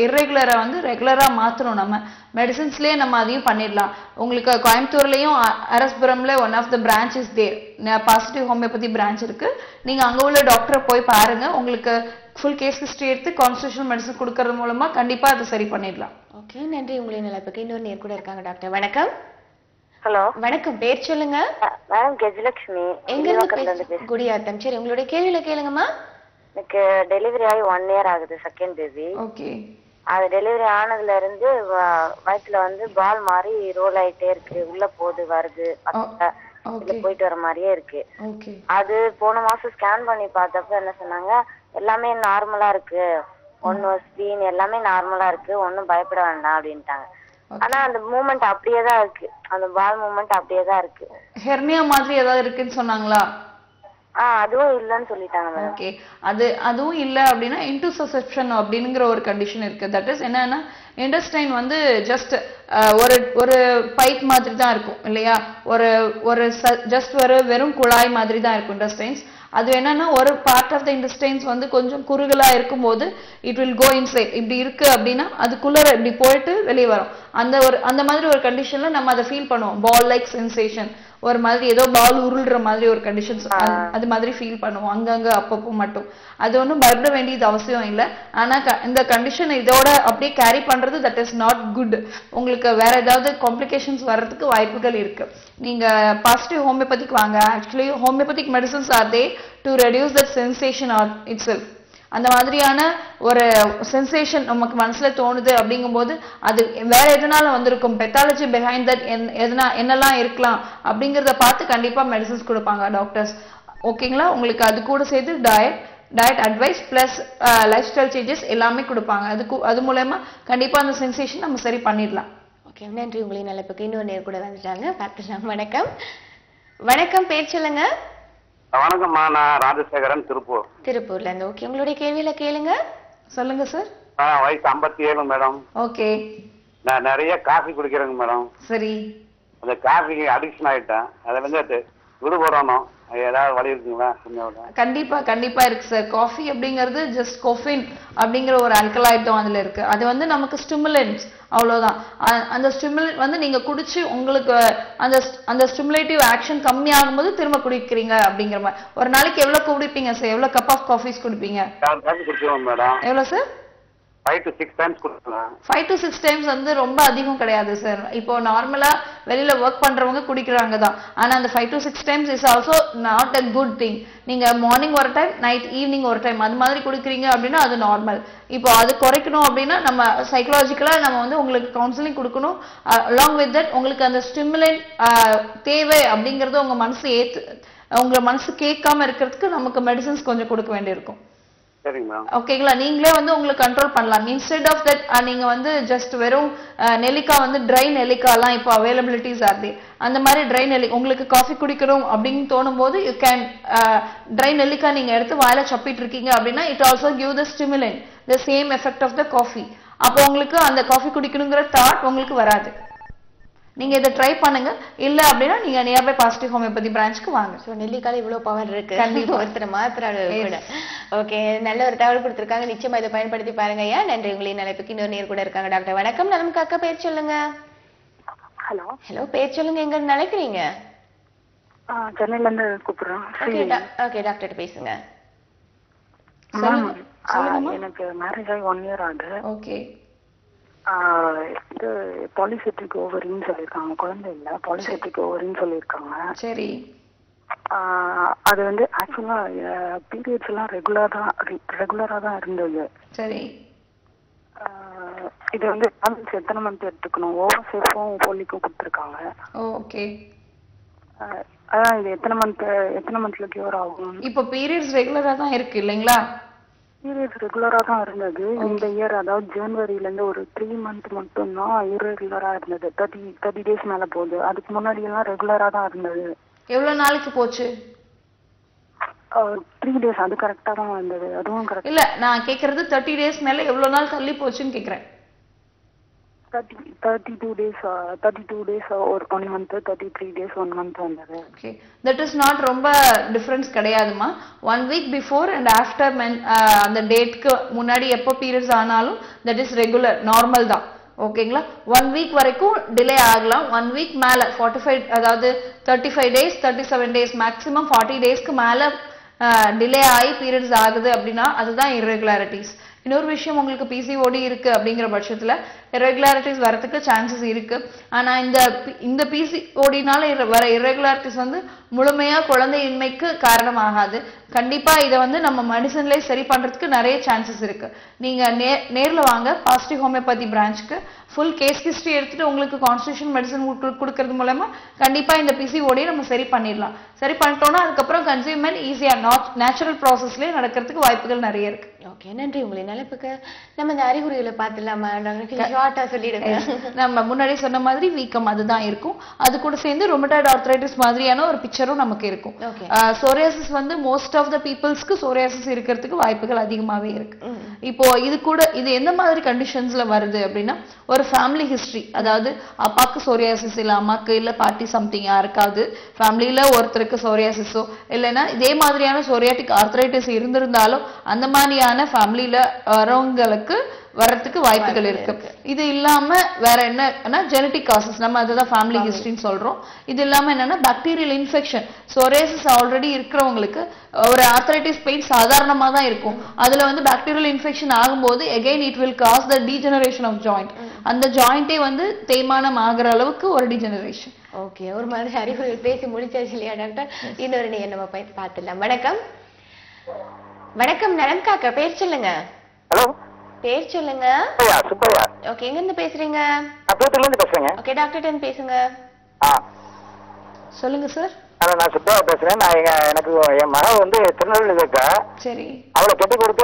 [SPEAKER 4] இர்ரெகுலரா வந்து ரெகுலரா மாத்தணும். நம்ம மெடிசன்ஸ்லயே நம்ம அதையும் பண்ணிடலாம். உங்களுக்கு கோயம்புத்தூர்லயும் அரஸ்புரம்ல one of the branch is there, positive homeopathy branch இருக்கு. நீங்க அங்க உள்ள டாக்டரை போய் பாருங்க. உங்களுக்கு ஃபுல் கேஸ் ஹிஸ்டரி எடுத்து கான்ஸ்டிடியூஷனல் மெடிசன் கொடுக்கறது மூலமா கண்டிப்பா அதை சரி பண்ணிடலாம்.
[SPEAKER 3] ஓகே, நன்றி உங்களின் அழைப்புக்கு. இன்னொரு நேர் கூட இருக்காங்க டாக்டர். வணக்கம்.
[SPEAKER 10] ஹலோ
[SPEAKER 3] வணக்கம், பேர் சொல்லுங்க.
[SPEAKER 10] மேடம் கஜலட்சுமி.
[SPEAKER 3] எங்க இருந்து குடியாத்தம். சரி, உங்களுடைய கேள்வியில கேளுங்கம்மா.
[SPEAKER 10] எனக்கு டெலிவரி ஆகி 1 year ஆகுது, செகண்ட் பேபி.
[SPEAKER 4] ஓகே.
[SPEAKER 10] அது டெலிவரி ஆனதுல இருந்து வயிற்றுல வந்து பால் மாதிரி ரோல் ஆயிட்டே இருக்கு, உள்ள போகுது வருது, போயிட்டு வர மாதிரியே இருக்கு. அது போன மாசம் ஸ்கேன் பண்ணி பார்த்தப்ப என்ன சொன்னாங்க, எல்லாமே நார்மலா இருக்கு, ஒன்னு ஸ்கிரீன் எல்லாமே நார்மலா இருக்கு, ஒன்னும் பயப்பட வேண்டாம் அப்படின்ட்டாங்க. ஆனா அந்த மூமெண்ட் அப்படியே தான் இருக்கு, அந்த பால் மூமெண்ட் அப்படியே தான் இருக்கு.
[SPEAKER 4] ஹெர்னியா மாதிரி ஏதாவது இருக்குன்னு சொன்னாங்களா?
[SPEAKER 10] அதுவும் இல்லன்னு சொல்லிட்டாங்க.
[SPEAKER 4] ஓகே, அதுவும் இல்ல அப்படின்னா இன்டர்செப்ஷன் அப்படிங்கிற ஒரு கண்டிஷன் இருக்கு. தட் இஸ் என்னன்னா, இன்டெஸ்டைன் வந்து ஜஸ்ட் ஒரு பைப் மாதிரி தான் இருக்கும் இல்லையா, ஜஸ்ட் வெறும் குழாய் மாதிரி தான் இருக்கும் இன்டெஸ்டைன்ஸ். அது என்னன்னா ஒரு பார்ட் ஆஃப் த இன்டெஸ்டைன்ஸ் வந்து கொஞ்சம் குறுகலா இருக்கும்போது இட் வில் கோ இன்சைட். இப்படி இருக்கு அப்படின்னா அதுக்குள்ள இப்படி போயிட்டு வெளியே வரும். அந்த மாதிரி ஒரு கண்டிஷன்ல நம்ம அதை ஃபீல் பண்ணுவோம். பால் லைக் சென்சேஷன், ஒரு மாதிரி ஏதோ பால் உருள்ற மாதிரி ஒரு கண்டிஷன்ஸ், அது மாதிரி ஃபீல் பண்ணுவோம் அங்கங்க அப்பப்போ மட்டும். அது ஒன்றும் பயப்பட வேண்டியது அவசியம் இல்லை. ஆனா இந்த கண்டிஷன் இதோட அப்படியே கேரி பண்றது தட் இஸ் நாட் குட். உங்களுக்கு வேற ஏதாவது காம்ப்ளிகேஷன்ஸ் வர்றதுக்கு வாய்ப்புகள் இருக்கு. நீங்க பாசிட்டிவ் ஹோமியோபதிக்கு வாங்க. Actually homeopathic medicines are they to reduce that sensation itself. அந்த மாதிரியான ஒரு சென்சேஷன் நமக்கு மனசுல தோணுது அப்படிங்கும்போது அது வேற எதனால வந்திருக்கும், பெத்தாலஜி பிஹைண்ட் தட் என்னெல்லாம் இருக்கலாம் அப்படிங்கிறத பார்த்து கண்டிப்பா மெடிசன்ஸ் கொடுப்பாங்க டாக்டர்ஸ். ஓகேங்களா? உங்களுக்கு அது கூட சேர்த்து diet advice plus life style changes எல்லாமே கொடுப்பாங்க. அது மூலமா கண்டிப்பா அந்த சென்சேஷன் நம்ம சரி பண்ணிடலாம்.
[SPEAKER 3] ஓகே, நன்றி. உங்களின் அழைப்புக்கு இன்னொரு நேர் கூட வந்துட்டாங்க, பார்த்துக்கலாம். வணக்கம். வணக்கம், பேர் சொல்லுங்க.
[SPEAKER 11] வணக்கம்மா, நான் ராஜசேகரன்,
[SPEAKER 3] திருப்பூர்ல இருந்து. ஓகே, உங்களுடைய கேள்வியில கேளுங்க.
[SPEAKER 4] சொல்லுங்க சார்.
[SPEAKER 11] வயசு 57 மேடம்.
[SPEAKER 4] ஓகே.
[SPEAKER 11] நான் நிறைய காஃபி குடிக்கிறேங்க மேடம்.
[SPEAKER 4] சரி.
[SPEAKER 11] அந்த காஃபிக்கு அடிக்ஷன் ஆயிட்டேன். அதுல இருந்து விடுபடணும், ஏதாவது வழி இருக்குங்களா?
[SPEAKER 4] கண்டிப்பா இருக்கு சார். காஃபி அப்படிங்கிறது ஜஸ்ட் கொஃபின் அப்படிங்கிற ஒரு ஆல்கலாய்டும் அதுல இருக்கு. அது வந்து நமக்கு ஸ்டிமுலன்ஸ், அவ்வளவுதான். அந்த ஸ்டிமுலன்ட் வந்து நீங்க குடிச்சு உங்களுக்கு அந்த ஸ்டிமுலேட்டிவ் ஆக்ஷன் கம்மி ஆகும்போது திரும்ப குடிக்கிறீங்க அப்படிங்கிற மாதிரி. ஒரு நாளைக்கு எவ்வளவு குடிப்பீங்க சார்? எவ்வளவு கப் ஆஃப் காஃபிஸ் குடிப்பீங்க? எவ்வளவு சார்?
[SPEAKER 11] 5 to 6 times குடிக்கலாம்.
[SPEAKER 4] 5 to 6 times வந்து ரொம்ப அதிகம் கிடையாது சார். இப்போ நார்மலா வெளியில ஒர்க் பண்றவங்க குடிக்கிறாங்க தான். ஆனா அந்த 5 to 6 times is also not a good thing. நீங்க மார்னிங் ஒரு டைம், நைட் ஈவினிங் ஒரு டைம் அது மாதிரி குடிக்கிறீங்க அப்படின்னா அது நார்மல். இப்போ அது குறைக்கணும் அப்படின்னா நம்ம சைக்கலாஜிக்கலா நம்ம வந்து உங்களுக்கு கவுன்சிலிங் கொடுக்கணும். அலாங் வித் தட் உங்களுக்கு அந்த ஸ்டிமுலன்ட் தேவை அப்படிங்கறது உங்க மனசு கேட்காம இருக்கிறதுக்கு நமக்கு மெடிசன்ஸ் கொஞ்சம் கொடுக்க வேண்டியிருக்கும். ஓகேங்களா? நீங்களே வந்து உங்களுக்கு கண்ட்ரோல் பண்ணலாம். இன்ஸ்டெட் ஆஃப் தட் நீங்க வந்து ஜஸ்ட் வெறும் நெல்லிக்காய் வந்து ட்ரை நெல்லிக்காய்லாம் இப்போ அவைலபிலிட்டிஸ் ஆகுது. அந்த மாதிரி ட்ரை உங்களுக்கு காஃபி குடிக்கணும் அப்படின்னு தோணும் போது யூ கேன் ட்ரை நெல்லிக்காய் நீங்க எடுத்து வாயில சப்பிட்டு இருக்கீங்க அப்படின்னா it also give the stimulant the same effect of the coffee. அப்போ உங்களுக்கு அந்த காஃபி குடிக்கணுங்கிற தாட் உங்களுக்கு வராது. நீங்க இதை ட்ரை பண்ணுங்க. இல்ல அப்படின்னா நீங்க நியர்பை பாசிட்டிவ் ஹோமியோபதி பிரான்ச்சுக்கு வாங்க.
[SPEAKER 3] ஸோ நெல்லிக்காய் இவ்வளவு பவர் இருக்கு, ஒருத்தர் மாத்திராடு கூட. ஓகே, நல்ல ஒரு தகவல் கொடுத்துருக்காங்க. நிச்சயமா இதை பயன்படுத்தி பாருங்க ஐயா. நன்றி. உங்களின் அழைப்புக்கு இன்னொரு நேர் கூட இருக்காங்க. டாக்டர் வணக்கம். நலம் காக்க, பேர் சொல்லுங்க. ஹலோ, பேர் சொல்லுங்க. எங்க நினைக்கிறீங்க?
[SPEAKER 12] சென்னையில இருந்து கூப்பிடுறோம்.
[SPEAKER 3] ஓகே, டாக்டர் பேசுங்க.
[SPEAKER 12] எனக்கு மேரேஜ் ஆகி 1 year ஆகுது.
[SPEAKER 4] ஓகே.
[SPEAKER 12] இது பாலிசிஸ்டிக் ஓவரின்னு சொல்லியிருக்காங்க. குழந்தை இல்ல, பாலிசிஸ்டிக் ஓவரின்னு சொல்லியிருக்காங்க.
[SPEAKER 4] சரி.
[SPEAKER 12] அது வந்து ஆக்சுவலா பீரியட்ஸ் எல்லாம் ரெகுலரா தான் இருந்தது.
[SPEAKER 4] சரி.
[SPEAKER 12] இது வந்து எத்தனை மந்த் எடுத்துக்கணும்? ஓவர் சேஃபும் ஃபோலிக்கும் கொடுத்துருக்காங்க.
[SPEAKER 4] ஓகே.
[SPEAKER 12] அதான் இது எத்தனை மந்த்ல கியூர் ஆகும்?
[SPEAKER 4] இப்போ பீரியட்ஸ் ரெகுலரா தான் இருக்கு இல்லைங்களா?
[SPEAKER 12] பீரியட்ஸ் ரெகுலரா தான் இருந்தது. இந்த இயர் அதாவது ஜனவரியில இருந்து ஒரு 3 month மட்டும் தான் இரெகுலரா இருந்தது. 30 days மேல போகுது. அதுக்கு முன்னாடி எல்லாம் ரெகுலரா தான் இருந்தது.
[SPEAKER 4] எவ்வளவு நாளைக்கு போச்சு?
[SPEAKER 12] 3 days. அது கரெக்டா தான் வந்தது. அதுவும் கரெக்ட்
[SPEAKER 4] இல்ல, நான் கேக்குறது 30 days மேல எவ்வளவு நாள் தள்ளி போச்சுன்னு கேக்குறேன்.
[SPEAKER 12] 32 days or 1 month, 33 days 1 month வந்தது.
[SPEAKER 4] Okay, that is not ரொம்ப difference கிடையாதுமா. 1 week before and after அந்த டேட்க்கு முன்னாடி எப்போ பீரியட்ஸ் ஆனாலும் that is regular, நார்மல் தான். ஓகேங்களா? 1 week வரைக்கும் டிலே ஆகலாம். 1 week மேல 45, அதாவது 35 days 37 days மேக்ஸிமம் 40 daysக்கு மேல டிலே ஆகி பீரியட்ஸ் ஆகுது அப்படின்னா அதுதான் irregularities. இன்னொரு விஷயம், உங்களுக்கு பிசிஓடி இருக்கு அப்படிங்கிற பட்சத்துல irregularities வரதுக்கு சான்சஸ் இருக்கு. ஆனா இந்த பிசிஓடினால வர irregularities வந்து முழுமையா குழந்தையின்மைக்கு காரணமாகாது. கண்டிப்பா இதை வந்து நம்ம மெடிசன்லயே சரி பண்றதுக்கு நிறைய சான்சஸ் இருக்கு. நீங்க நேர்ல வாங்க பாசிட்டிவ் ஹோமியோபதி பிரான்ச்சுக்கு. ஃபுல் கேஸ் ஹிஸ்டரி எடுத்துட்டு உங்களுக்கு கான்ஸ்டிடியூஷன் மெடிசன் கொடுக்கறது மூலமா கண்டிப்பா இந்த பிசிஓடி நம்ம சரி பண்ணிடலாம். சரி பண்ணிட்டோம்னா அதுக்கப்புறம் கன்சியூமெண்ட் ஈஸியா நேச்சுரல் ப்ராசஸ்லயே நடக்கிறதுக்கு வாய்ப்புகள் நிறைய இருக்கு.
[SPEAKER 3] ஓகே, நன்றி. உங்களின் நிலைப்புக்கு நம்ம இந்த அறிகுறிகளை பார்த்துலாமா? ஷார்ட்டா சொல்லிடுங்க.
[SPEAKER 4] நம்ம முன்னாடி சொன்ன மாதிரி வீக்கம் அதுதான் இருக்கும். அது கூட சேர்ந்து ரொமட்டாய்டு ஆர்த்ரைட்டிஸ் மாதிரியான ஒரு பிக்சரும் நமக்கு இருக்கும். சோரியாசிஸ் வந்து மோஸ்ட் ஆஃப் த பீப்புள்ஸ்க்கு சோரியாசிஸ் இருக்கிறதுக்கு வாய்ப்புகள் அதிகமாவே இருக்கு. இப்போ இது எந்த மாதிரி கண்டிஷன்ஸ்ல வருது அப்படின்னா, ஒரு ஃபேமிலி ஹிஸ்டரி, அதாவது அப்பாக்கு சோரியாசிஸ் இல்ல அம்மாக்கு இல்ல பாட்டி சம்திங் யாருக்காவது ஃபேமிலியில ஒருத்தருக்கு சோரியாசிஸோ இல்லைன்னா இதே மாதிரியான சோரியாட்டிக் ஆர்த்ரைட்டிஸ் இருந்திருந்தாலும் அந்த மாதிரியான ஃபேமிலியில வரவங்களுக்கு வரதுக்கு வாய்ப்புகள் இருக்கு. இது இல்லாம வேற என்ன ஜெனடிக் காசஸ், நம்ம அதுதான் ஃபேமிலி ஹிஸ்டரின்னு சொல்றோம். இது இல்லாம என்னன்னா பாக்டீரியல் இன்ஃபெக்ஷன். சோரியாசிஸ் ஆல்ரெடி இருக்கிறவங்களுக்கு ஒரு ஆர்த்ரைட்டிஸ் பெயின் சாதாரணமா தான் இருக்கும். அதுல வந்து பாக்டீரியல் இன்ஃபெக்ஷன் ஆகும்போது again it will cause the degeneration of joint. அந்த ஜாயிண்டே வந்து தேய்மானம் ஆகிற அளவுக்கு ஒரு டிஜெனரேஷன்.
[SPEAKER 3] ஓகே, ஒரு மாதிரி அறிகுறிகள் பேசி முடிச்சாச்சு இல்லையா டாக்டர்? இன்னொரு நீங்க நம்ம பார்த்துடலாம். வணக்கம். வணக்கம், நலம் காக்க, பேர் சொல்லுங்க.
[SPEAKER 13] ஹலோ,
[SPEAKER 3] பேர் சொல்லுங்க.
[SPEAKER 13] சுப்பையா.
[SPEAKER 3] ஓகே, எங்க இருந்து பேசுறீங்க?
[SPEAKER 13] தூத்துக்குடில இருந்து பேசுறேங்க.
[SPEAKER 3] ஓகே, டாக்டர் பேசுங்க.
[SPEAKER 4] சொல்லுங்க சார்.
[SPEAKER 13] நான் சுப்பையா பேசுறேன். எனக்கு என் மகன் வந்து திருநெல்வேலி இருக்கா.
[SPEAKER 4] சரி.
[SPEAKER 13] அவளை கட்டி கொடுத்து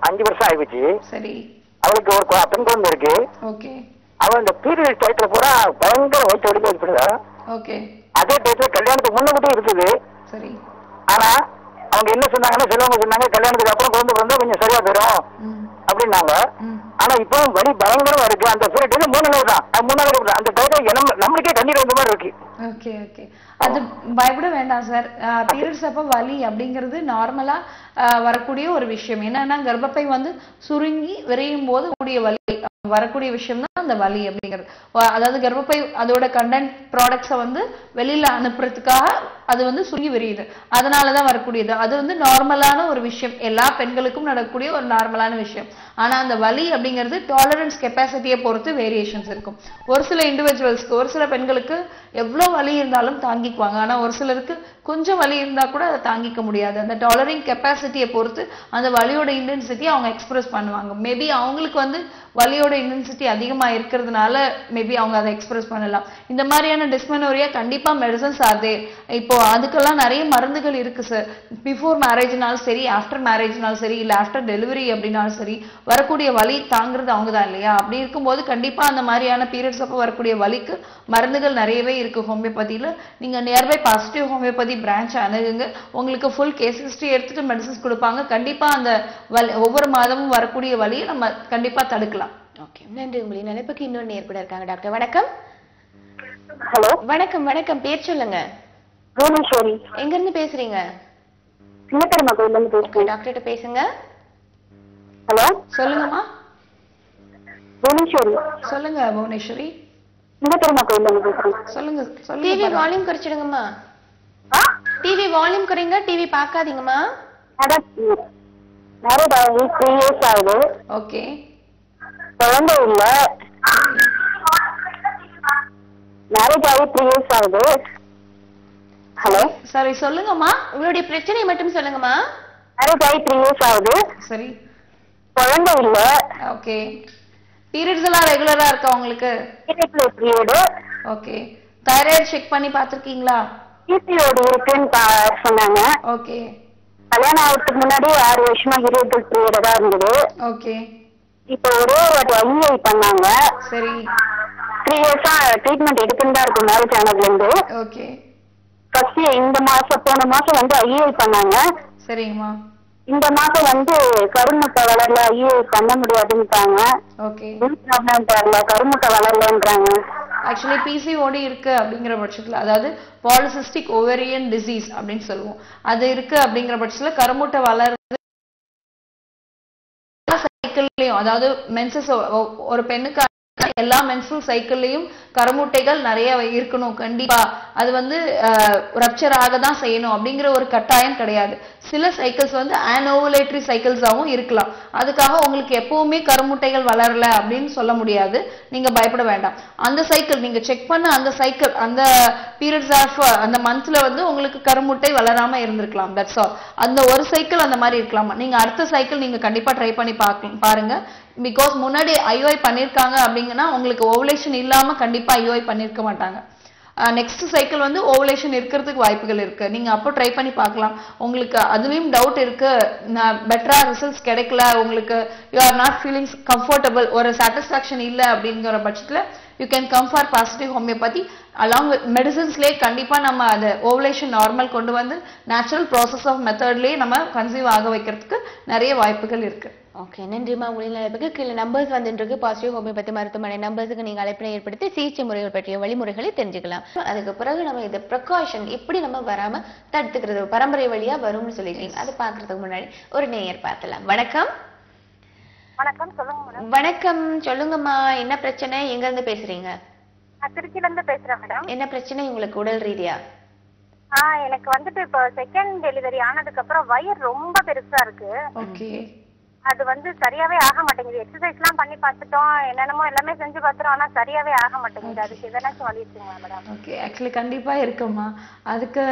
[SPEAKER 13] 5 வருஷம் ஆயிடுச்சு.
[SPEAKER 4] சரி.
[SPEAKER 13] அவளுக்கு ஒரு பெண் குழந்தை இருக்கு.
[SPEAKER 4] ஓகே.
[SPEAKER 13] அவன் இந்த பீரியட் டைத்துல பூரா பயங்கர வயிற்று வலிக்க இருக்குதா.
[SPEAKER 4] ஓகே.
[SPEAKER 13] அதே டைத்துல கல்யாணத்துக்கு முன்னே இருக்குது.
[SPEAKER 4] சரி.
[SPEAKER 13] ஆனா அவங்க என்ன சொன்னாங்கன்னா, சிலவங்க சொன்னாங்க கல்யாணத்துக்கு அப்புறம் குழந்தை பிறந்தா கொஞ்சம் சரியா போயிடும் அப்படின்னாங்க. ஆனா இப்போ வலி பயங்கரமா இருக்கு. அந்த பீரியட் 3 நாள் தான். 3 நாள் அந்த டைத்துல நம்மளுக்கே கண்ணீர் வந்த மாதிரி இருக்கு.
[SPEAKER 4] ஓகே ஓகே, அது பயப்பட வேண்டாம் சார். பீரியட்ஸ் அப்ப வலி அப்படிங்கிறது நார்மலா வரக்கூடிய ஒரு விஷயம். என்னன்னா கர்ப்பப்பை வந்து சுருங்கி விரையும் போது கூடிய வலி வரக்கூடிய விஷயம் தான் அந்த வலி அப்படிங்கிறது. அதாவது கர்ப்பப்பை அதோட கண்டென்ட் ப்ராடக்ட்ஸை வந்து வெளியில அனுப்புறதுக்காக அது வந்து சுருங்கி விரியுது, அதனாலதான் வரக்கூடியது. அது வந்து நார்மலான ஒரு விஷயம், எல்லா பெண்களுக்கும் நடக்கக்கூடிய ஒரு நார்மலான விஷயம். ஆனா அந்த வலி அப்படிங்கிறது டாலரன்ஸ் கெப்பாசிட்டியை பொறுத்து வேரியேஷன்ஸ் இருக்கும். ஒரு சில இண்டிவிஜுவல்ஸ்க்கு, ஒரு சில பெண்களுக்கு எவ்வளவு வலி இருந்தாலும் தாங்கிக்குவாங்க. ஆனா ஒரு சிலருக்கு கொஞ்சம் வலி இருந்தா கூட அதை தாங்கிக்க முடியாது. அந்த டாலரிங் கெப்பாசிட்டியை பொறுத்து அந்த வலியோட இன்டென்சிட்டி அவங்க எக்ஸ்பிரஸ் பண்ணுவாங்க. மேபி அவங்களுக்கு வந்து வலியோட இன்டென்சிட்டி அதிகமா இருக்கிறதுனால மேபி அவங்க அதை எக்ஸ்பிரஸ் பண்ணலாம். இந்த மாதிரியான டிஸ்மெனோரியா கண்டிப்பா மெடிசன்ஸ் ஆதே. இப்போ அதுக்கெல்லாம் நிறைய மருந்துகள் இருக்கு சார். பிஃபோர் மேரேஜ்னாலும் சரி, ஆஃப்டர் மேரேஜ்னாலும் சரி, இல்ல ஆஃப்டர் டெலிவரி அப்படின்னாலும் சரி, வரக்கூடிய வலி தாங்கிறது அவங்க தான் இல்லையா? அப்படி இருக்கும்போது கண்டிப்பா அந்த மாதிரியான பீரியட்ஸ் அப்போ வரக்கூடிய வலிக்கு மருந்துகள் நிறையவே இருக்கு ஹோமியோபதியில. நீங்க நியர்பை பாசிட்டிவ் ஹோமியோபதி பிரான்ச் அணுகுங்க. உங்களுக்கு ஃபுல் கேஸ் ஹிஸ்டரி எடுத்துட்டு மெடிசன்ஸ் கொடுப்பாங்க. கண்டிப்பா அந்த ஒவ்வொரு மாதமும் வரக்கூடிய வலியை நம்ம கண்டிப்பா தடுக்கலாம்.
[SPEAKER 3] ஓகே, நன்றி. உங்களின் நிலைப்புக்கு இன்னொரு நேர் கூட இருக்காங்க. டாக்டர் வணக்கம்.
[SPEAKER 8] ஹலோ.
[SPEAKER 3] வணக்கம். வணக்கம், பேர் சொல்லுங்க.
[SPEAKER 8] புவனேஸ்வரி.
[SPEAKER 3] எங்க இருந்து பேசுறீங்க?
[SPEAKER 8] சின்னக்கருமா கோயில்ல இருந்து பேசுறேன்.
[SPEAKER 3] டாக்டர்கிட்ட பேசுங்க.
[SPEAKER 8] ஹலோ,
[SPEAKER 4] சொல்லுங்கம்மா.
[SPEAKER 8] புவனேஸ்வரி.
[SPEAKER 4] சொல்லுங்க புவனேஸ்வரி.
[SPEAKER 8] சின்னக்கருமா கோயில்ல இருந்து பேசுறேன்.
[SPEAKER 4] சொல்லுங்க.
[SPEAKER 3] டிவி வால்யூம் குறைச்சிடுங்கம்மா. டிவி வால்யூம் குறைங்க, டிவி பார்க்காதீங்கம்மா.
[SPEAKER 8] மேரேஜ் ஆகி 3 இயர்ஸ் ஆகுது.
[SPEAKER 4] ஓகே.
[SPEAKER 8] குழந்தை இல்ல. மேரேஜ் ஆகி 3 இயர்ஸ் ஆகுது. ஹலோ.
[SPEAKER 4] சரி, சொல்லுங்கம்மா.
[SPEAKER 3] உங்களுடைய பிரச்சனையை மட்டும் சொல்லுங்கம்மா.
[SPEAKER 8] மேரேஜ் ஆகி 3 இயர்ஸ் ஆகுது.
[SPEAKER 4] சரி.
[SPEAKER 8] குழந்தை இல்ல.
[SPEAKER 4] ஓகே. பீரியட்ஸ் எல்லாம் ரெகுலரா இருக்கா உங்களுக்கு?
[SPEAKER 8] பீரியட்.
[SPEAKER 4] ஓகே. தைராய்டு செக் பண்ணி பாத்துக்கிங்களா?
[SPEAKER 8] பிசிஓடி இருக்குன்னு சொன்னாங்க.
[SPEAKER 4] ஓகே.
[SPEAKER 8] கல்யாணம் ஆகிறதுக்கு முன்னாடி 6 வருஷமா irregular பீரியட் தான் இருந்தது.
[SPEAKER 4] ஓகே.
[SPEAKER 8] இப்போ ஒரே வாட்டி ஐஐ பண்ணாங்க.
[SPEAKER 4] சரி.
[SPEAKER 8] 3 இயர்ஸா ட்ரீட்மெண்ட் எடுத்துட்டு தான் இருக்கும் மேரேஜ் ஆனதுல இருந்து.
[SPEAKER 4] ஓகே.
[SPEAKER 8] ஃபர்ஸ்ட் போன மாசம் வந்து ஐஐ பண்ணாங்க.
[SPEAKER 4] சரிங்கம்மா.
[SPEAKER 8] இந்த மாசம் வந்து கருமுட்டை வளரல, ஐஐ பண்ண முடியாதுன்றாங்க.
[SPEAKER 4] ஓகே.
[SPEAKER 8] ப்ராப்ளம் தெரியல, கருமுட்டை வளரலன்றாங்க.
[SPEAKER 4] ஆக்சுவலி பிசிஓடி இருக்கு அப்படிங்கிற பட்சத்துல, அதாவது பாலிசிஸ்டிக் ஓவேரியன் டிசீஸ் அப்படின்னு சொல்லுவோம், அது இருக்கு அப்படிங்கிற பட்சத்துல கருமுட்டை வளர்றது சைக்கிள்லயும், அதாவது மென்சஸ் ஒரு பெண்ணுக்கு எல்லா மென்ஸ்ட்ரல் சைக்கிள்லயும் கருமுட்டைகள் நிறைய இருக்கணும் கண்டிப்பா. அது வந்து ரப்சர் ஆக தான் செய்யணும் அப்படிங்கிற ஒரு கட்டாயம் கிடையாது. சில சைக்கிள்ஸ் வந்து ஆனோவுலேட்டரி சைக்கிள்ஸாகவும் இருக்கலாம். அதுக்காக உங்களுக்கு எப்பவுமே கருமுட்டைகள் வளரல அப்படின்னு சொல்ல முடியாது. நீங்க பயப்பட வேண்டாம். அந்த சைக்கிள் நீங்க செக் பண்ண அந்த சைக்கிள் அந்த பீரியட்ஸ் ஆஃப் அந்த மந்த்ல வந்து உங்களுக்கு கருமுட்டை வளராம இருந்திருக்கலாம். That's all. அந்த ஒரு சைக்கிள் அந்த மாதிரி இருக்கலாம். நீங்க அடுத்த சைக்கிள் நீங்க கண்டிப்பா ட்ரை பண்ணி பாருங்க. பிகாஸ் முன்னாடி ஐஓஐ பண்ணிருக்காங்க அப்படிங்கன்னா உங்களுக்கு ஓவுலேஷன் இல்லாம கண்டிப்பா ஐஓஐ பண்ணிருக்க மாட்டாங்க. நெக்ஸ்ட் சைக்கிள் வந்து ஓவுலேஷன் இருக்கிறதுக்கு வாய்ப்புகள் இருக்கு. நீங்க அப்போ ட்ரை பண்ணி பார்க்கலாம். உங்களுக்கு அதுலயும் டவுட் இருக்கு, பெட்டரா ரிசல்ட்ஸ் கிடைக்கல, உங்களுக்கு you are not feeling comfortable, ஒரு சாட்டிஸ்ஃபேக்ஷன் இல்லை அப்படிங்கிற பட்சத்துல you can come for positive homeopathy. Along with மெடிசன்ஸ்லேயே கண்டிப்பா நம்ம அதை ஓவுலேஷன் நார்மல் கொண்டு வந்து நேச்சுரல் ப்ராசஸ் ஆஃப் மெத்தட்லேயே நம்ம கன்சீவ் ஆக வைக்கிறதுக்கு நிறைய வாய்ப்புகள் இருக்கு.
[SPEAKER 3] ஓகே, நன்றிமா. உங்களின் அழைப்புக்கு கீழே நம்பர்ஸ் வந்துருக்கு. பாசிட்டிவ் ஹோமியோபதி மருத்துவமனை நம்பர்ஸுக்கு நீங்க அழைப்பினை ஏற்படுத்தி சிகிச்சை முறைகள் பற்றிய வழிமுறைகளை தெரிஞ்சுக்கலாம். அதுக்கு பிறகு நம்ம இந்த ப்ரிகாஷன் எப்படி நம்ம வராம தடுத்துக்கிறது, பரம்பரை வழியா வரும்னு சொல்லிட்டீங்க. அதை பாக்குறதுக்கு முன்னாடி ஒரு நேயர் பார்த்தலாம். வணக்கம்.
[SPEAKER 14] வணக்கம், சொல்லுங்க மேடம்.
[SPEAKER 3] வணக்கம், சொல்லுங்கம்மா. என்ன பிரச்சனை, எங்க இருந்து பேசுறீங்க?
[SPEAKER 14] திருச்சியில இருந்து பேசுறேன் மேடம்.
[SPEAKER 3] என்ன பிரச்சனை உங்களுக்கு உடல் ரீதியா?
[SPEAKER 14] எனக்கு வந்துட்டு இப்போ செகண்ட் டெலிவரி ஆனதுக்கு அப்புறம் வயிறு ரொம்ப பெருசா இருக்கு.
[SPEAKER 4] ஓகே.
[SPEAKER 14] அது வந்து சரியாவே ஆக மாட்டேங்குது. எக்ஸசைஸ் எல்லாம் பண்ணி பார்த்துட்டோம், என்னென்னமோ எல்லாமே செஞ்சு பார்த்துட்டோம், ஆனா சரியாவே ஆக மாட்டேங்குது. அதுக்கு எதனாச்சும் வழி இருக்குங்களா மேடம்?
[SPEAKER 4] ஓகே, ஆக்சுவலி கண்டிப்பா இருக்குமா. அதுக்கு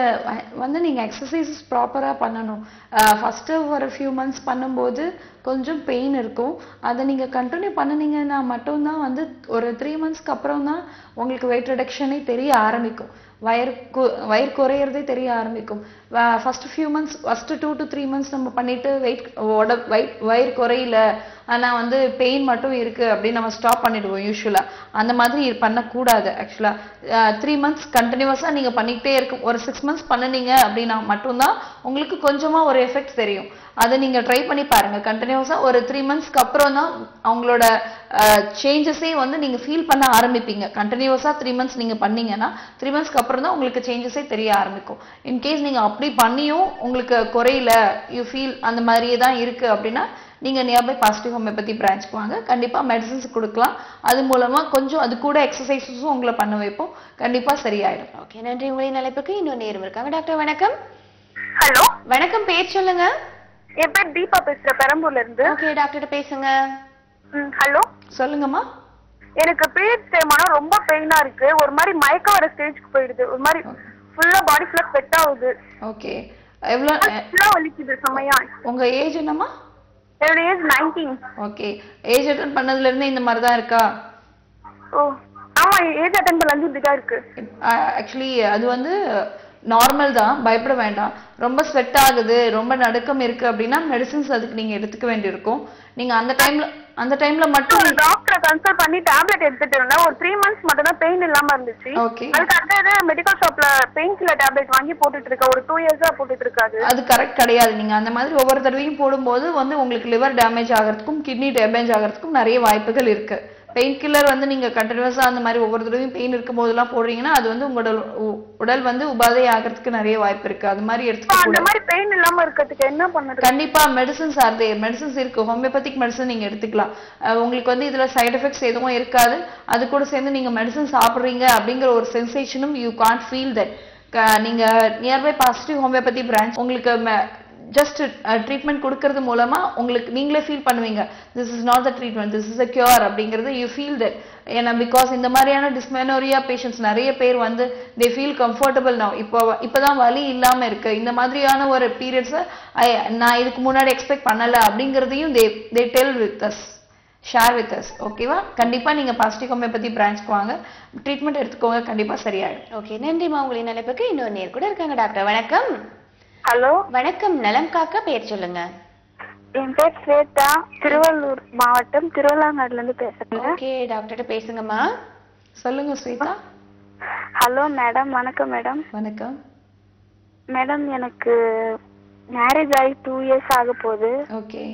[SPEAKER 4] வந்து நீங்க எக்ஸசைசஸ் ப்ராப்பரா பண்ணணும். ஃபர்ஸ்ட் ஒரு ஃபியூ மந்த்ஸ் பண்ணும்போது கொஞ்சம் பெயின் இருக்கும். அதை நீங்க கண்டினியூ பண்ணினீங்கன்னா மட்டும்தான் வந்து ஒரு 3 மந்த்ஸ்க்கு அப்புறம் தான் உங்களுக்கு வெயிட் ரிடக்ஷனே தெரிய ஆரம்பிக்கும். வயிறு குறையிறதே தெரிய ஆரம்பிக்கும். First few months, first 2 to 3 months நம்ம பண்ணிட்டு வயிறு குறையில ஆனா வந்து பெயின் மட்டும் இருக்கு அப்படின்னு நம்ம ஸ்டாப் பண்ணிடுவோம் யூஸ்வலா. அந்த மாதிரி பண்ணக்கூடாது. ஆக்சுவலா 3 மந்த்ஸ் கண்டினியூஸா நீங்க பண்ணிக்கிட்டே இருக்கும். ஒரு 6 மந்த்ஸ் பண்ணினீங்க அப்படின்னா மட்டும்தான் உங்களுக்கு கொஞ்சமா ஒரு எஃபெக்ட் தெரியும். அதை நீங்க ட்ரை பண்ணி பாருங்க. கண்டினியூஸா ஒரு 3 மந்த்ஸ்க்கு அப்புறம் தான் அவங்களோட சேஞ்சஸே வந்து நீங்க ஃபீல் பண்ண ஆரம்பிப்பீங்க. கண்டினியூஸா 3 மந்த்ஸ் நீங்க பண்ணீங்கன்னா 3 மந்த்ஸ்க்கு அப்புறம் தான் உங்களுக்கு சேஞ்சஸே தெரிய ஆரம்பிக்கும். இன்கேஸ் நீங்க அப்படி பண்ணியும் உங்களுக்கு குறையில, யூ ஃபீல் அந்த மாதிரியே தான் இருக்கு அப்படின்னா நீங்க நியர்பை பாசிட்டிவ் ஹோமியோபதி பிரான்ச்சுக்கு வாங்க. கண்டிப்பா மெடிசன்ஸ் கொடுக்கலாம். அது மூலமா கொஞ்சம் அது கூட எக்ஸசைஸஸும் உங்களை பண்ண வைப்போம். கண்டிப்பா சரியாயிடும்.
[SPEAKER 3] ஓகே, நன்றி. உங்களின் அழைப்புக்கு இன்னொரு நேரம் இருக்காங்க. டாக்டர் வணக்கம்.
[SPEAKER 14] ஹலோ
[SPEAKER 3] வணக்கம், பேர் சொல்லுங்க.
[SPEAKER 14] என் பேர் தீபா பேசுறேன், பெரம்பூர்ல இருந்து.
[SPEAKER 3] ஓகே, டாக்டர் பேசுங்க.
[SPEAKER 14] ஹலோ
[SPEAKER 4] சொல்லுங்கம்மா.
[SPEAKER 14] எனக்கு பீரியட்ஸ் டைம் ஆனா ரொம்ப பெயினா இருக்கு. ஒரு மாதிரி மயக்கம் வர ஸ்டேஜ்க்கு போயிடுது. ஒரு மாதிரி ஃபுல்லா பாடி ஃபுல்லா ஸ்வெட் ஆகுது.
[SPEAKER 4] ஓகே, எவ்வளவு
[SPEAKER 14] வலிக்குது செமையா.
[SPEAKER 4] உங்க ஏஜ் என்னம்மா?
[SPEAKER 14] என்னோட ஏஜ் 19.
[SPEAKER 4] ஓகே, ஏஜ் அட்டன் பண்ணதுல இருந்து இந்த மாதிரி தான் இருக்கா?
[SPEAKER 14] ஓ ஆமா, ஏஜ் அட்டன் பண்ணல இப்படிதான் இருக்கு.
[SPEAKER 4] ஆக்சுவலி அது வந்து நார்மல் தான், பயப்பட வேண்டாம். ரொம்ப ஸ்வெட் ஆகுது, ரொம்ப நடுக்கம் இருக்கு அப்படின்னா மெடிசின்ஸ் அதுக்கு நீங்க எடுத்துக்க வேண்டியிருக்கும். நீங்க அந்த டைம்ல மட்டும்
[SPEAKER 14] டாக்டரை கன்சல்ட் பண்ணி டேப்லெட் எடுத்துட்டு இருந்தேன். ஒரு 3 மந்த்ஸ் மட்டும் தான் பெயின் இல்லாம இருந்துச்சு. அதுக்கு அடுத்தது மெடிக்கல் ஷாப்ல பெயின் கில்லர் டேப்லெட் வாங்கி போட்டுட்டு இருக்கேன். ஒரு 2 இயர்ஸா போட்டுட்டு இருக்காது.
[SPEAKER 4] அது கரெக்ட் கிடையாது. நீங்க அந்த மாதிரி ஒவ்வொரு தடவையும் போடும்போது வந்து உங்களுக்கு லிவர் டேமேஜ் ஆகிறதுக்கும் கிட்னி டேமேஜ் ஆகிறதுக்கும் நிறைய வாய்ப்புகள் இருக்கு. பெயின் கில்லர் வந்து நீங்க கண்டினியூஸா அந்த மாதிரி ஒவ்வொரு தடவையும் பெயின் இருக்கும் போதெல்லாம் போடுறீங்கன்னா அது வந்து உங்களோட உடல் வந்து உபாதை ஆகிறதுக்கு நிறைய வாய்ப்பு இருக்கு. அது மாதிரி எடுத்துக்க
[SPEAKER 14] அந்த மாதிரி பெயின் இல்லாம இருக்கிறதுக்கு என்ன பண்ணுறது?
[SPEAKER 4] கண்டிப்பா மெடிசன்ஸ் ஆர் தேர். மெடிசன்ஸ் இருக்கு. ஹோமியோபதிக் மெடிசன் நீங்க எடுத்துக்கலாம். உங்களுக்கு வந்து இதுல சைடு எஃபெக்ட்ஸ் எதுவும் இருக்காது. அது கூட சேர்ந்து நீங்க மெடிசன் சாப்பிடுறீங்க அப்படிங்கிற ஒரு சென்சேஷனும் யூ கான்ட் ஃபீல் தட். நீங்க நியர்பை பாசிட்டிவ் ஹோமியோபதி பிரான்ச் உங்களுக்கு ஜஸ்ட் ட்ரீட்மெண்ட் கொடுக்கறது மூலமா உங்களுக்கு நீங்களே ஃபீல் பண்ணுவீங்க, this is not the treatment, this is a cure அப்படிங்கிறது யூ ஃபீல் தட். ஏன்னா பிகாஸ் இந்த மாதிரியான டிஸ்மெனோரியா பேஷண்ட்ஸ் நிறைய பேர் வந்து தே ஃபீல் கம்ஃபர்டபுள் நவ். இப்போதான் வலி இல்லாம இருக்கு. இந்த மாதிரியான ஒரு பீரியட்ஸை நான் இதுக்கு முன்னாடி எக்ஸ்பெக்ட் பண்ணல அப்படிங்கிறதையும் they tell with us, share with us. ஓகேவா? கண்டிப்பா நீங்க பாசிட்டிவ் ஹோமியோபதி பிரான்ச்க்கு வாங்க, ட்ரீட்மெண்ட் எடுத்துக்கோங்க, கண்டிப்பா சரியாயிடும்.
[SPEAKER 3] ஓகே, நன்றிமா. உங்களின் அழைப்புக்கு இன்னொரு நேர் கூட இருக்காங்க. டாக்டர் வணக்கம்.
[SPEAKER 14] ஹலோ
[SPEAKER 3] வணக்கம், நலம் காக்க. பேர் சொல்லுங்க.
[SPEAKER 14] என் பேர் ஸ்வேதா, திருவள்ளூர் மாவட்டம் திருவள்ளாங்காடுல இருந்து பேசுறேன்.
[SPEAKER 3] ஓகே, டாக்டர்ட்ட பேசுங்கம்மா.
[SPEAKER 4] சொல்லுங்க ஸ்வேதா.
[SPEAKER 14] Hello madam. வணக்கம் மேடம்.
[SPEAKER 4] வணக்கம்
[SPEAKER 14] மேடம். எனக்கு மேரேஜ் ஆகி 2 இயர்ஸ் ஆக போகுது.
[SPEAKER 4] ஓகே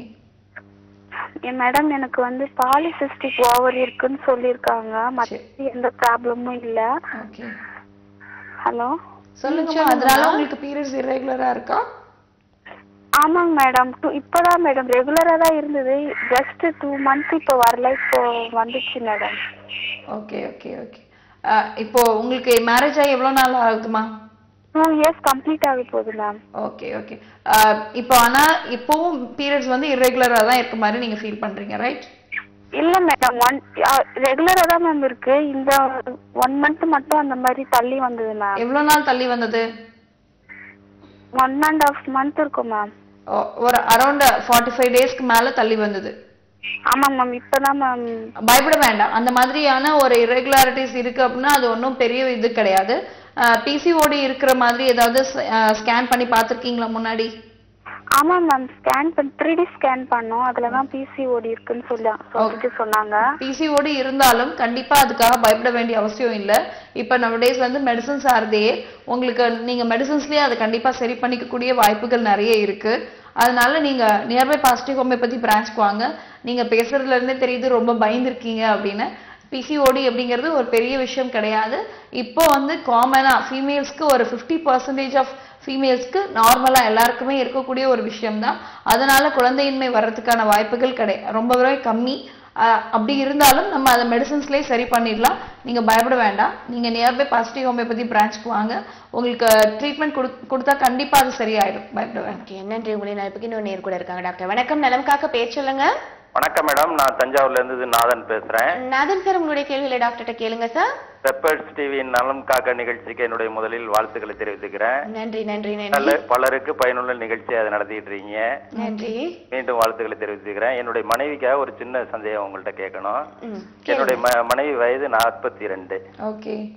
[SPEAKER 14] மேடம், எனக்கு வந்து பாலிசிஸ்டிக் ஓவரி இருக்குன்னு சொல்லியிருக்காங்க. மற்ற எந்த ப்ராப்ளமும் இல்ல.
[SPEAKER 4] ஓகே,
[SPEAKER 14] ஹலோ
[SPEAKER 4] சொல்லுங்க. அதனால உங்களுக்கு பீரியட்ஸ் இரெகுலரா இருக்கா?
[SPEAKER 14] ஆமாங்க மேடம். இப்பதான் மேடம் ரெகுலரா தான் இருந்தது. ஜஸ்ட் 2 months இப்போ வரல, இப்போ வந்துச்சு மேடம்.
[SPEAKER 4] Okay okay okay. இப்போ உங்களுக்கு மேரேஜ் ஆகி எவ்வளவு நாள் ஆகுதுமா?
[SPEAKER 14] 2 years கம்ப்ளீட் ஆக போகுது மேம்.
[SPEAKER 4] Okay okay. இப்போ ஆனா இப்போவும் பீரியட்ஸ் வந்து இரெகுலரா தான் இருக்க மாதிரி நீங்க ஃபீல் பண்றீங்க, ரைட்?
[SPEAKER 14] இல்ல மேடம், ரெகுலரா தான் மேம் இருக்கு. இந்த 1 month மட்டும் அந்த மாதிரி தள்ளி வந்தது மேம்.
[SPEAKER 4] எவ்வளவு நாள் தள்ளி வந்தது?
[SPEAKER 14] 1.5 month இருக்கும் மேம்.
[SPEAKER 4] ஒரு அரௌண்ட் 45 டேஸ்க்கு மேல தள்ளி வந்தது.
[SPEAKER 14] ஆமாங்க மேம். இப்பதான் மேம்.
[SPEAKER 4] பயப்பட வேண்டாம். அந்த மாதிரியான ஒரு இரெகுலாரிட்டிஸ் இருக்கு அப்படின்னா அது ஒன்றும் பெரிய இது கிடையாது. பிசிஓடி இருக்கிற மாதிரி ஏதாவது ஸ்கேன் பண்ணி பார்த்துருக்கீங்களா முன்னாடி?
[SPEAKER 14] ஆமா மேம், ஸ்கேன் 3D ஸ்கேன் பண்ணோம். அதுலதான் பிசிஓடி இருக்குன்னு சொல்லிட்டு சொன்னாங்க.
[SPEAKER 4] பிசிஓடி இருந்தாலும் கண்டிப்பா அதுக்காக பயப்பட வேண்டிய அவசியம் இல்லை. இப்ப நம்ம டேஸ்ல வந்து மெடிசன்ஸ் ஆறுதே உங்களுக்கு நீங்க மெடிசன்ஸ்லயே அதை கண்டிப்பா சரி பண்ணிக்கக்கூடிய வாய்ப்புகள் நிறைய இருக்கு. அதனால நீங்க நியர்பை பாசிட்டிவ் ஹோமியோபதி பிரான்ச்க்கு வாங்க. நீங்க பேசுறதுல இருந்தே தெரியுது ரொம்ப பயந்துருக்கீங்க அப்படின்னு. பிசிஓடி அப்படிங்கிறது ஒரு பெரிய விஷயம் கிடையாது. இப்போ வந்து காமனா ஃபீமேல்ஸ்க்கு ஒரு 50% ஆஃப் ஃபீமேல்ஸ்க்கு நார்மலா எல்லாருக்குமே இருக்கக்கூடிய ஒரு விஷயம் தான். அதனால குழந்தையின்மை வர்றதுக்கான வாய்ப்புகள் ரொம்பவே கம்மி. அப்படி இருந்தாலும் நம்ம அதை மெடிசன்ஸ்லேயே சரி பண்ணிடலாம். நீங்க பயப்பட வேண்டாம். நீங்க நியர்பை பாசிட்டிவ் ஹோமியோபதி பிரான்ச்க்கு வாங்க. உங்களுக்கு ட்ரீட்மெண்ட் கொடுத்தா கண்டிப்பா அது சரியாயிடும். பயப்பட வேண்டாம்.
[SPEAKER 3] நன்றி. உங்களை நாளைக்கு இன்னொரு நேர் கூட இருக்காங்க டாக்டர். வணக்கம், நலம் காக்க பேர் சொல்லுங்க.
[SPEAKER 15] வணக்கம் மேடம், நான் தஞ்சாவூர்ல இருந்து நாதன் பேசுறேன்.
[SPEAKER 3] நாதன் சார், உங்களுடைய கேள்விகளை டாக்டர்கிட்ட கேளுங்க சார்.
[SPEAKER 15] பெப்பர்ஸ் டிவியின் நலம் காக்க நிகழ்ச்சிக்கு என்னுடைய முதலில் வாழ்த்துக்களை தெரிவித்துக்கிறேன்.
[SPEAKER 3] நன்றி நன்றி நன்றி.
[SPEAKER 15] பலருக்கு பயனுள்ள நிகழ்ச்சியை அதை நடத்திட்டு இருக்கீங்க.
[SPEAKER 3] நன்றி.
[SPEAKER 15] மீண்டும் வாழ்த்துக்களை தெரிவித்துக்கிறேன். என்னுடைய மனைவிக்காக ஒரு சின்ன சந்தேகம் உங்கள்கிட்ட கேட்கணும். என்னுடைய மனைவி வயது 42.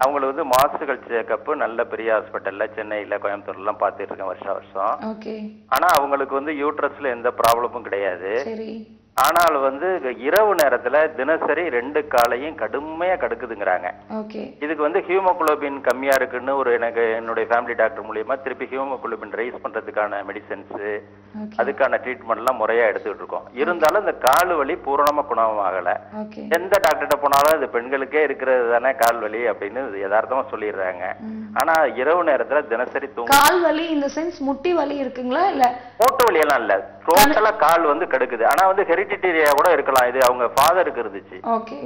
[SPEAKER 15] அவங்களுக்கு வந்து மாசுகள் செக்கப் நல்ல பெரிய ஹாஸ்பிட்டல்ல சென்னையில கோயம்புத்தூர்ல எல்லாம் பார்த்துட்டு இருக்கேன் வருஷம். ஆனா அவங்களுக்கு வந்து யூட்ரஸ்ல எந்த ப்ராப்ளமும் கிடையாது. ஆனால் வந்து இரவு நேரத்துல தினசரி 2 காலையும் கடுமையா கடுக்குதுங்கிறாங்க. இதுக்கு வந்து ஹியூமோகுளோபின் கம்மியா இருக்குன்னு எனக்கு என்னுடைய ஃபேமிலி டாக்டர் மூலியமா திருப்பி ஹியூமோகுளோபின் ரைஸ் பண்றதுக்கான மெடிசன்ஸ் அதுக்கான ட்ரீட்மெண்ட் எல்லாம் முறையா எடுத்துக்கிட்டு இருக்கோம். இருந்தாலும் இந்த கால் வலி பூரணமா குணமாகல. எந்த டாக்டர்கிட்ட போனாலும் இது பெண்களுக்கே இருக்கிறது தானே கால் வலி அப்படின்னு யதார்த்தமா சொல்லிடுறாங்க. ஆனா இரவு நேரத்துல தினசரி
[SPEAKER 4] கால் வலி இந்த சென்ஸ் முட்டி வலி இருக்குங்களா இல்ல
[SPEAKER 15] மூட்டு வலி எல்லாம் இல்ல, டோட்டலா கால் வந்து கடுக்குது. ஆனா வந்து ஹெரிடிட்டரியா கூட இருக்கலாம். இது அவங்க ஃபாதருக்கு இருந்துச்சு,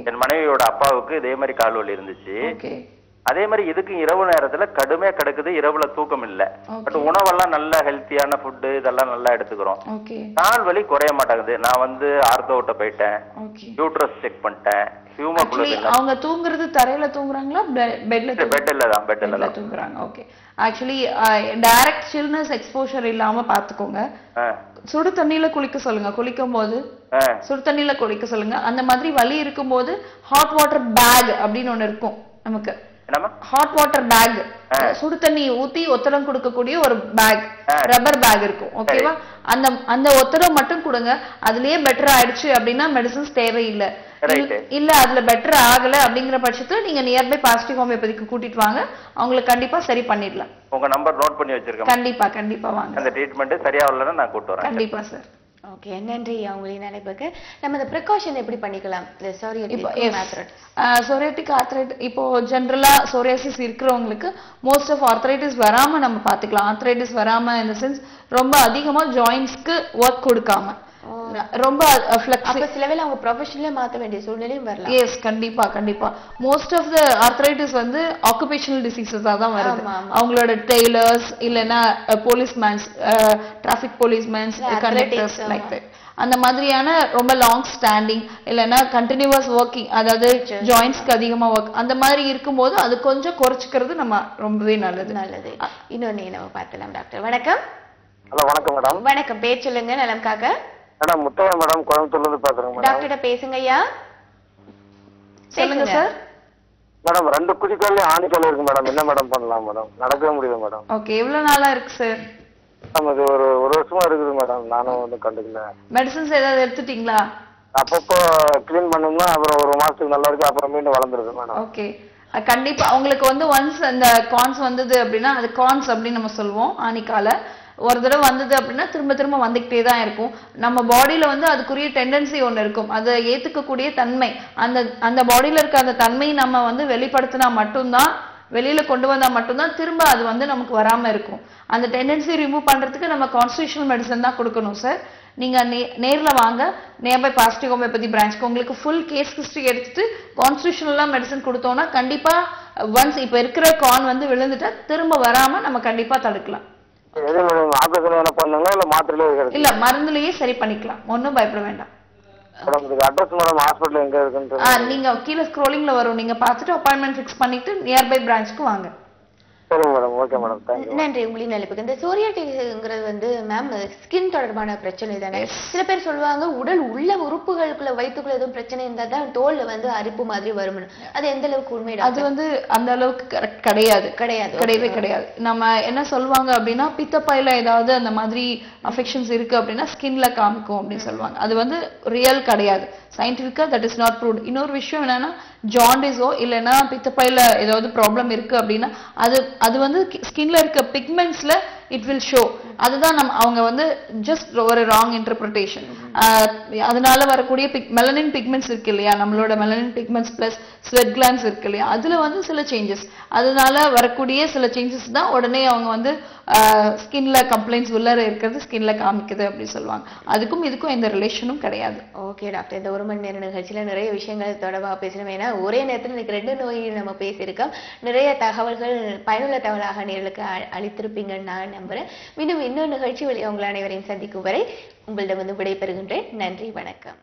[SPEAKER 15] என் மனைவியோட அப்பாவுக்கு இதே மாதிரி கால் வலி இருந்துச்சு. அதே மாதிரி இதுக்கு இரவு நேரத்துல கடுமையா கிடக்குது. இரவுல தூக்கம் இல்ல. பட் உணவெல்லாம் நல்ல ஹெல்த்தியான ஃபுட்டு இதெல்லாம் நல்லா எடுத்துக்கிறோம். கால் வலி குறைய மாட்டேங்குது. நான் வந்து ஆர்த்தோட்ட போயிட்டேன், யூட்ரஸ் செக் பண்ணிட்டேன்.
[SPEAKER 4] அவங்க தூங்குறது தரையில தூங்குறாங்களா
[SPEAKER 15] பெட்ல
[SPEAKER 4] தூங்குறாங்க? Okay. Actually direct chillness exposure இல்லாம பாத்துக்கோங்க. சுடு தண்ணியில குளிக்க சொல்லுங்க. குளிக்கும் போது சுடு தண்ணியில குளிக்க சொல்லுங்க. அந்த மாதிரி வலி இருக்கும் போது ஹாட் வாட்டர் பேக் அப்படின்னு ஒண்ணு இருக்கும் நமக்கு. ஹாட் வாட்டர் பேக், சுடு தண்ணி ஊத்தி ஒத்தடம் கொடுக்கக்கூடிய ஒரு பேக், ரப்பர் பேக் இருக்கும். ஓகேவா? அந்த ஒத்தடம் மட்டும் கொடுங்க. அதுலயே பெட்டர் ஆயிடுச்சு அப்படின்னா மெடிசன்ஸ் தேவையில்லை. இல்ல அதுல பெட்டர் ஆகல அப்படிங்கிற பட்சத்துல நீங்க நியர்பை பாசிட்டிவ் ஹோமியோபதிக்கு கூட்டிட்டு வாங்க. அவங்களுக்கு கண்டிப்பா சரி பண்ணிடலாம்.
[SPEAKER 15] உங்க நம்பர் நோட் பண்ணி வச்சிருக்கேன்.
[SPEAKER 4] கண்டிப்பா கண்டிப்பா வாங்க.
[SPEAKER 15] அந்த ட்ரீட்மெண்ட் சரியா வரலன்னா நான் கூட்டி வரேன்.
[SPEAKER 4] கண்டிப்பா சார்.
[SPEAKER 3] ஓகே, நன்றி. அவங்களின் நினைப்புக்கு நம்ம இந்த ப்ரிகாஷன் எப்படி பண்ணிக்கலாம்?
[SPEAKER 4] சோரியாட்டிக் ஆர்த்ரைட் இப்போ ஜெனரலா சோரியாசிஸ் இருக்கிறவங்களுக்கு மோஸ்ட் ஆஃப் ஆர்த்ரைட்டிஸ் வராம நம்ம பாத்துக்கலாம். ஆர்த்ரைட்டிஸ் வராம இந்த சென்ஸ் ரொம்ப அதிகமா ஜாயின்ஸ்க்கு ஒர்க் கொடுக்காம ரொம்ப
[SPEAKER 3] சில வேளை அவங்க ப்ரொஃபஷனலே மாத்த வேண்டிய சூழ்நிலையும் வரலாம்.
[SPEAKER 4] எஸ், கண்டிப்பா கண்டிப்பா. மோஸ்ட் ஆஃப் த ஆர்த்ரைட்டிஸ் வந்து ஆக்குபேஷனல் டிசீசஸா தான் வருது. அவங்களோட டெய்லர்ஸ் இல்லைன்னா போலீஸ்மேன்ஸ், டிராஃபிக் போலீஸ்மேன்ஸ், கண்டக்டர்ஸ் லைக் தட் அந்த மாதிரியான ரொம்ப லாங் ஸ்டாண்டிங் இல்லைன்னா கண்டினியூவஸ் ஒர்க்கிங், அதாவது ஜாயின்ஸ்க்கு அதிகமா ஒர்க் அந்த மாதிரி இருக்கும்போது அது கொஞ்சம் குறைச்சிக்கிறது நம்ம ரொம்பவே நல்லது.
[SPEAKER 3] இன்னொன்னு நம்ம பார்க்கலாம். டாக்டர் வணக்கம்.
[SPEAKER 13] ஹலோ வணக்கம் மேடம்.
[SPEAKER 3] வணக்கம், பேர் சொல்லுங்க. நலம் காக்க
[SPEAKER 13] மேடம். முத்தையா மேடம், கோயம்புத்தூர்ல இருந்து பேசுறேன் மேடம்.
[SPEAKER 3] டாக்டர்கிட்ட பேசுங்க ஐயா.
[SPEAKER 4] சொல்லுங்க சார்.
[SPEAKER 13] மேடம் 2 குதிகால்ல ஆணிக்கால் இருக்கு மேடம். என்ன மேடம் பண்ணலாம் மேடம்? நடக்கவே முடியல மேடம்.
[SPEAKER 4] ஓகே, எவ்வளவு நாளா இருக்கு சார்?
[SPEAKER 13] அது ஒரு வருஷமா இருக்குது மேடம். நானும் வந்து கண்டுக்கல.
[SPEAKER 4] மெடிசன்ஸ் ஏதாவது எடுத்துட்டீங்களா?
[SPEAKER 13] அப்பப்போ கிளீன் பண்ணோம்னா அப்புறம் ஒரு மாசத்துக்கு நல்லா இருக்கு, அப்புறம் மீண்டும் வளர்ந்துருது மேடம்.
[SPEAKER 4] ஓகே, கண்டிப்பா உங்களுக்கு வந்து ஒன்ஸ் அந்த கான்ஸ் வந்தது அப்படின்னா அது கான்ஸ் அப்படின்னு நம்ம சொல்லுவோம். ஆணிக்கால ஒரு தடவை வந்தது அப்படின்னா திரும்ப திரும்ப வந்துகிட்டே தான் இருக்கும். நம்ம பாடியில வந்து அதுக்குரிய டெண்டன்சி ஒன்று இருக்கும், அதை ஏத்துக்கக்கூடிய தன்மை. அந்த பாடியில இருக்க அந்த தன்மையை நம்ம வந்து வெளிப்படுத்தினா மட்டும்தான் வெளியில கொண்டு வந்தா மட்டும்தான் திரும்ப அது வந்து நமக்கு வராம இருக்கும். அந்த டெண்டன்சி ரிமூவ் பண்றதுக்கு நம்ம கான்ஸ்டிடியூஷனல் மெடிசன் தான் கொடுக்கணும் சார். நீங்க நேர்ல வாங்க, நியர்பை பாசிட்டிவ் ஹோமியோபதி பிரான்ச்க்கு உங்களுக்கு ஃபுல் கேஸ் ஹிஸ்டரி எடுத்துட்டு கான்ஸ்டிடியூஷனலா மெடிசன் கொடுத்தோம்னா கண்டிப்பா ஒன்ஸ் இப்ப இருக்கிற கான் வந்து விழுந்துட்டா திரும்ப வராம நம்ம கண்டிப்பா தடுக்கலாம். இல்ல மருந்துலயே சரி பண்ணிக்கலாம், ஒன்னும் பயப்பட வேண்டாம். நீங்க கீழே ஸ்க்ரோலிங்ல வரும், நீங்க பார்த்துட்டு அப்பாயின்மெண்ட் ஃபிக்ஸ் பண்ணிட்டு நியர்பை பிரான்ச்க்கு வாங்க.
[SPEAKER 3] நன்றி உங்களின் அழைப்புக்கு. இந்த சோரியாட்டிக்ங்கிறது வந்து மேம் ஸ்கின் தொடர்பான பிரச்சனை தானே? சில பேர் சொல்லுவாங்க உடல் உள்ள உறுப்புகளுக்குள்ள வயிற்றுக்குள்ள எதுவும் பிரச்சனை இருந்தா தான் தோல்ல வந்து அரிப்பு மாதிரி வரும்னு. அது எந்த அளவுக்கு உண்மை?
[SPEAKER 4] அது வந்து அந்த அளவுக்கு கிடையவே கிடையாது. நம்ம என்ன சொல்லுவாங்க அப்படின்னா பித்தப்பையில ஏதாவது அந்த மாதிரி அஃபெக்ஷன்ஸ் இருக்கு அப்படின்னா ஸ்கின்ல காமிக்கும் அப்படின்னு சொல்லுவாங்க. அது வந்து ரியல் கிடையாது. சயின்டிஃபிக்கா தட் இஸ் நாட் ப்ரூவ்ட். இன்னொரு விஷயம் என்னன்னா ஜாண்டிஸோ இல்லைன்னா பித்தப்பையில ஏதாவது ப்ராப்ளம் இருக்கு அப்படின்னா அது வந்து ஸ்கின்ல இருக்க பிக்மெண்ட்ஸ்ல இட் வில் ஷோ. அதுதான் அவங்க வந்து ஜஸ்ட் ஒரு ராங் இன்டர்பிரிட்டேஷன். அதனால வரக்கூடிய மெலனின் பிக்மெண்ட்ஸ் இருக்கு இல்லையா, நம்மளோட melanin pigments plus sweat glands இருக்கு இல்லையா, அதுல வந்து சில சேஞ்சஸ், அதனால வரக்கூடிய சில சேஞ்சஸ் தான் உடனே அவங்க வந்து ஸ்கின்ல கம்ப்ளைண்ட்ஸ் உள்ளர இருக்கிறது ஸ்கின்ல காமிக்குது அப்படின்னு சொல்லுவாங்க. அதுக்கும் இதுக்கும் எந்த ரிலேஷனும் கிடையாது.
[SPEAKER 3] ஓகே டாக்டர், இந்த 1 மணி நேர நிகழ்ச்சியில நிறைய விஷயங்கள் தொடர்பாக பேசணும். ஏன்னா ஒரே நேரத்தில் எனக்கு 2 நோய் நம்ம பேசியிருக்கோம். நிறைய தகவல்கள் பயனுள்ள தகவலாக நேர்களுக்கு அளித்திருப்பீங்கன்னு நான் நம்புறேன். மீண்டும் இன்னொரு நிகழ்ச்சி வழியாக உங்கள் அனைவரையும் சந்திக்கும் வரை உங்களிடம் வந்து விடைபெறுகின்றேன். நன்றி, வணக்கம்.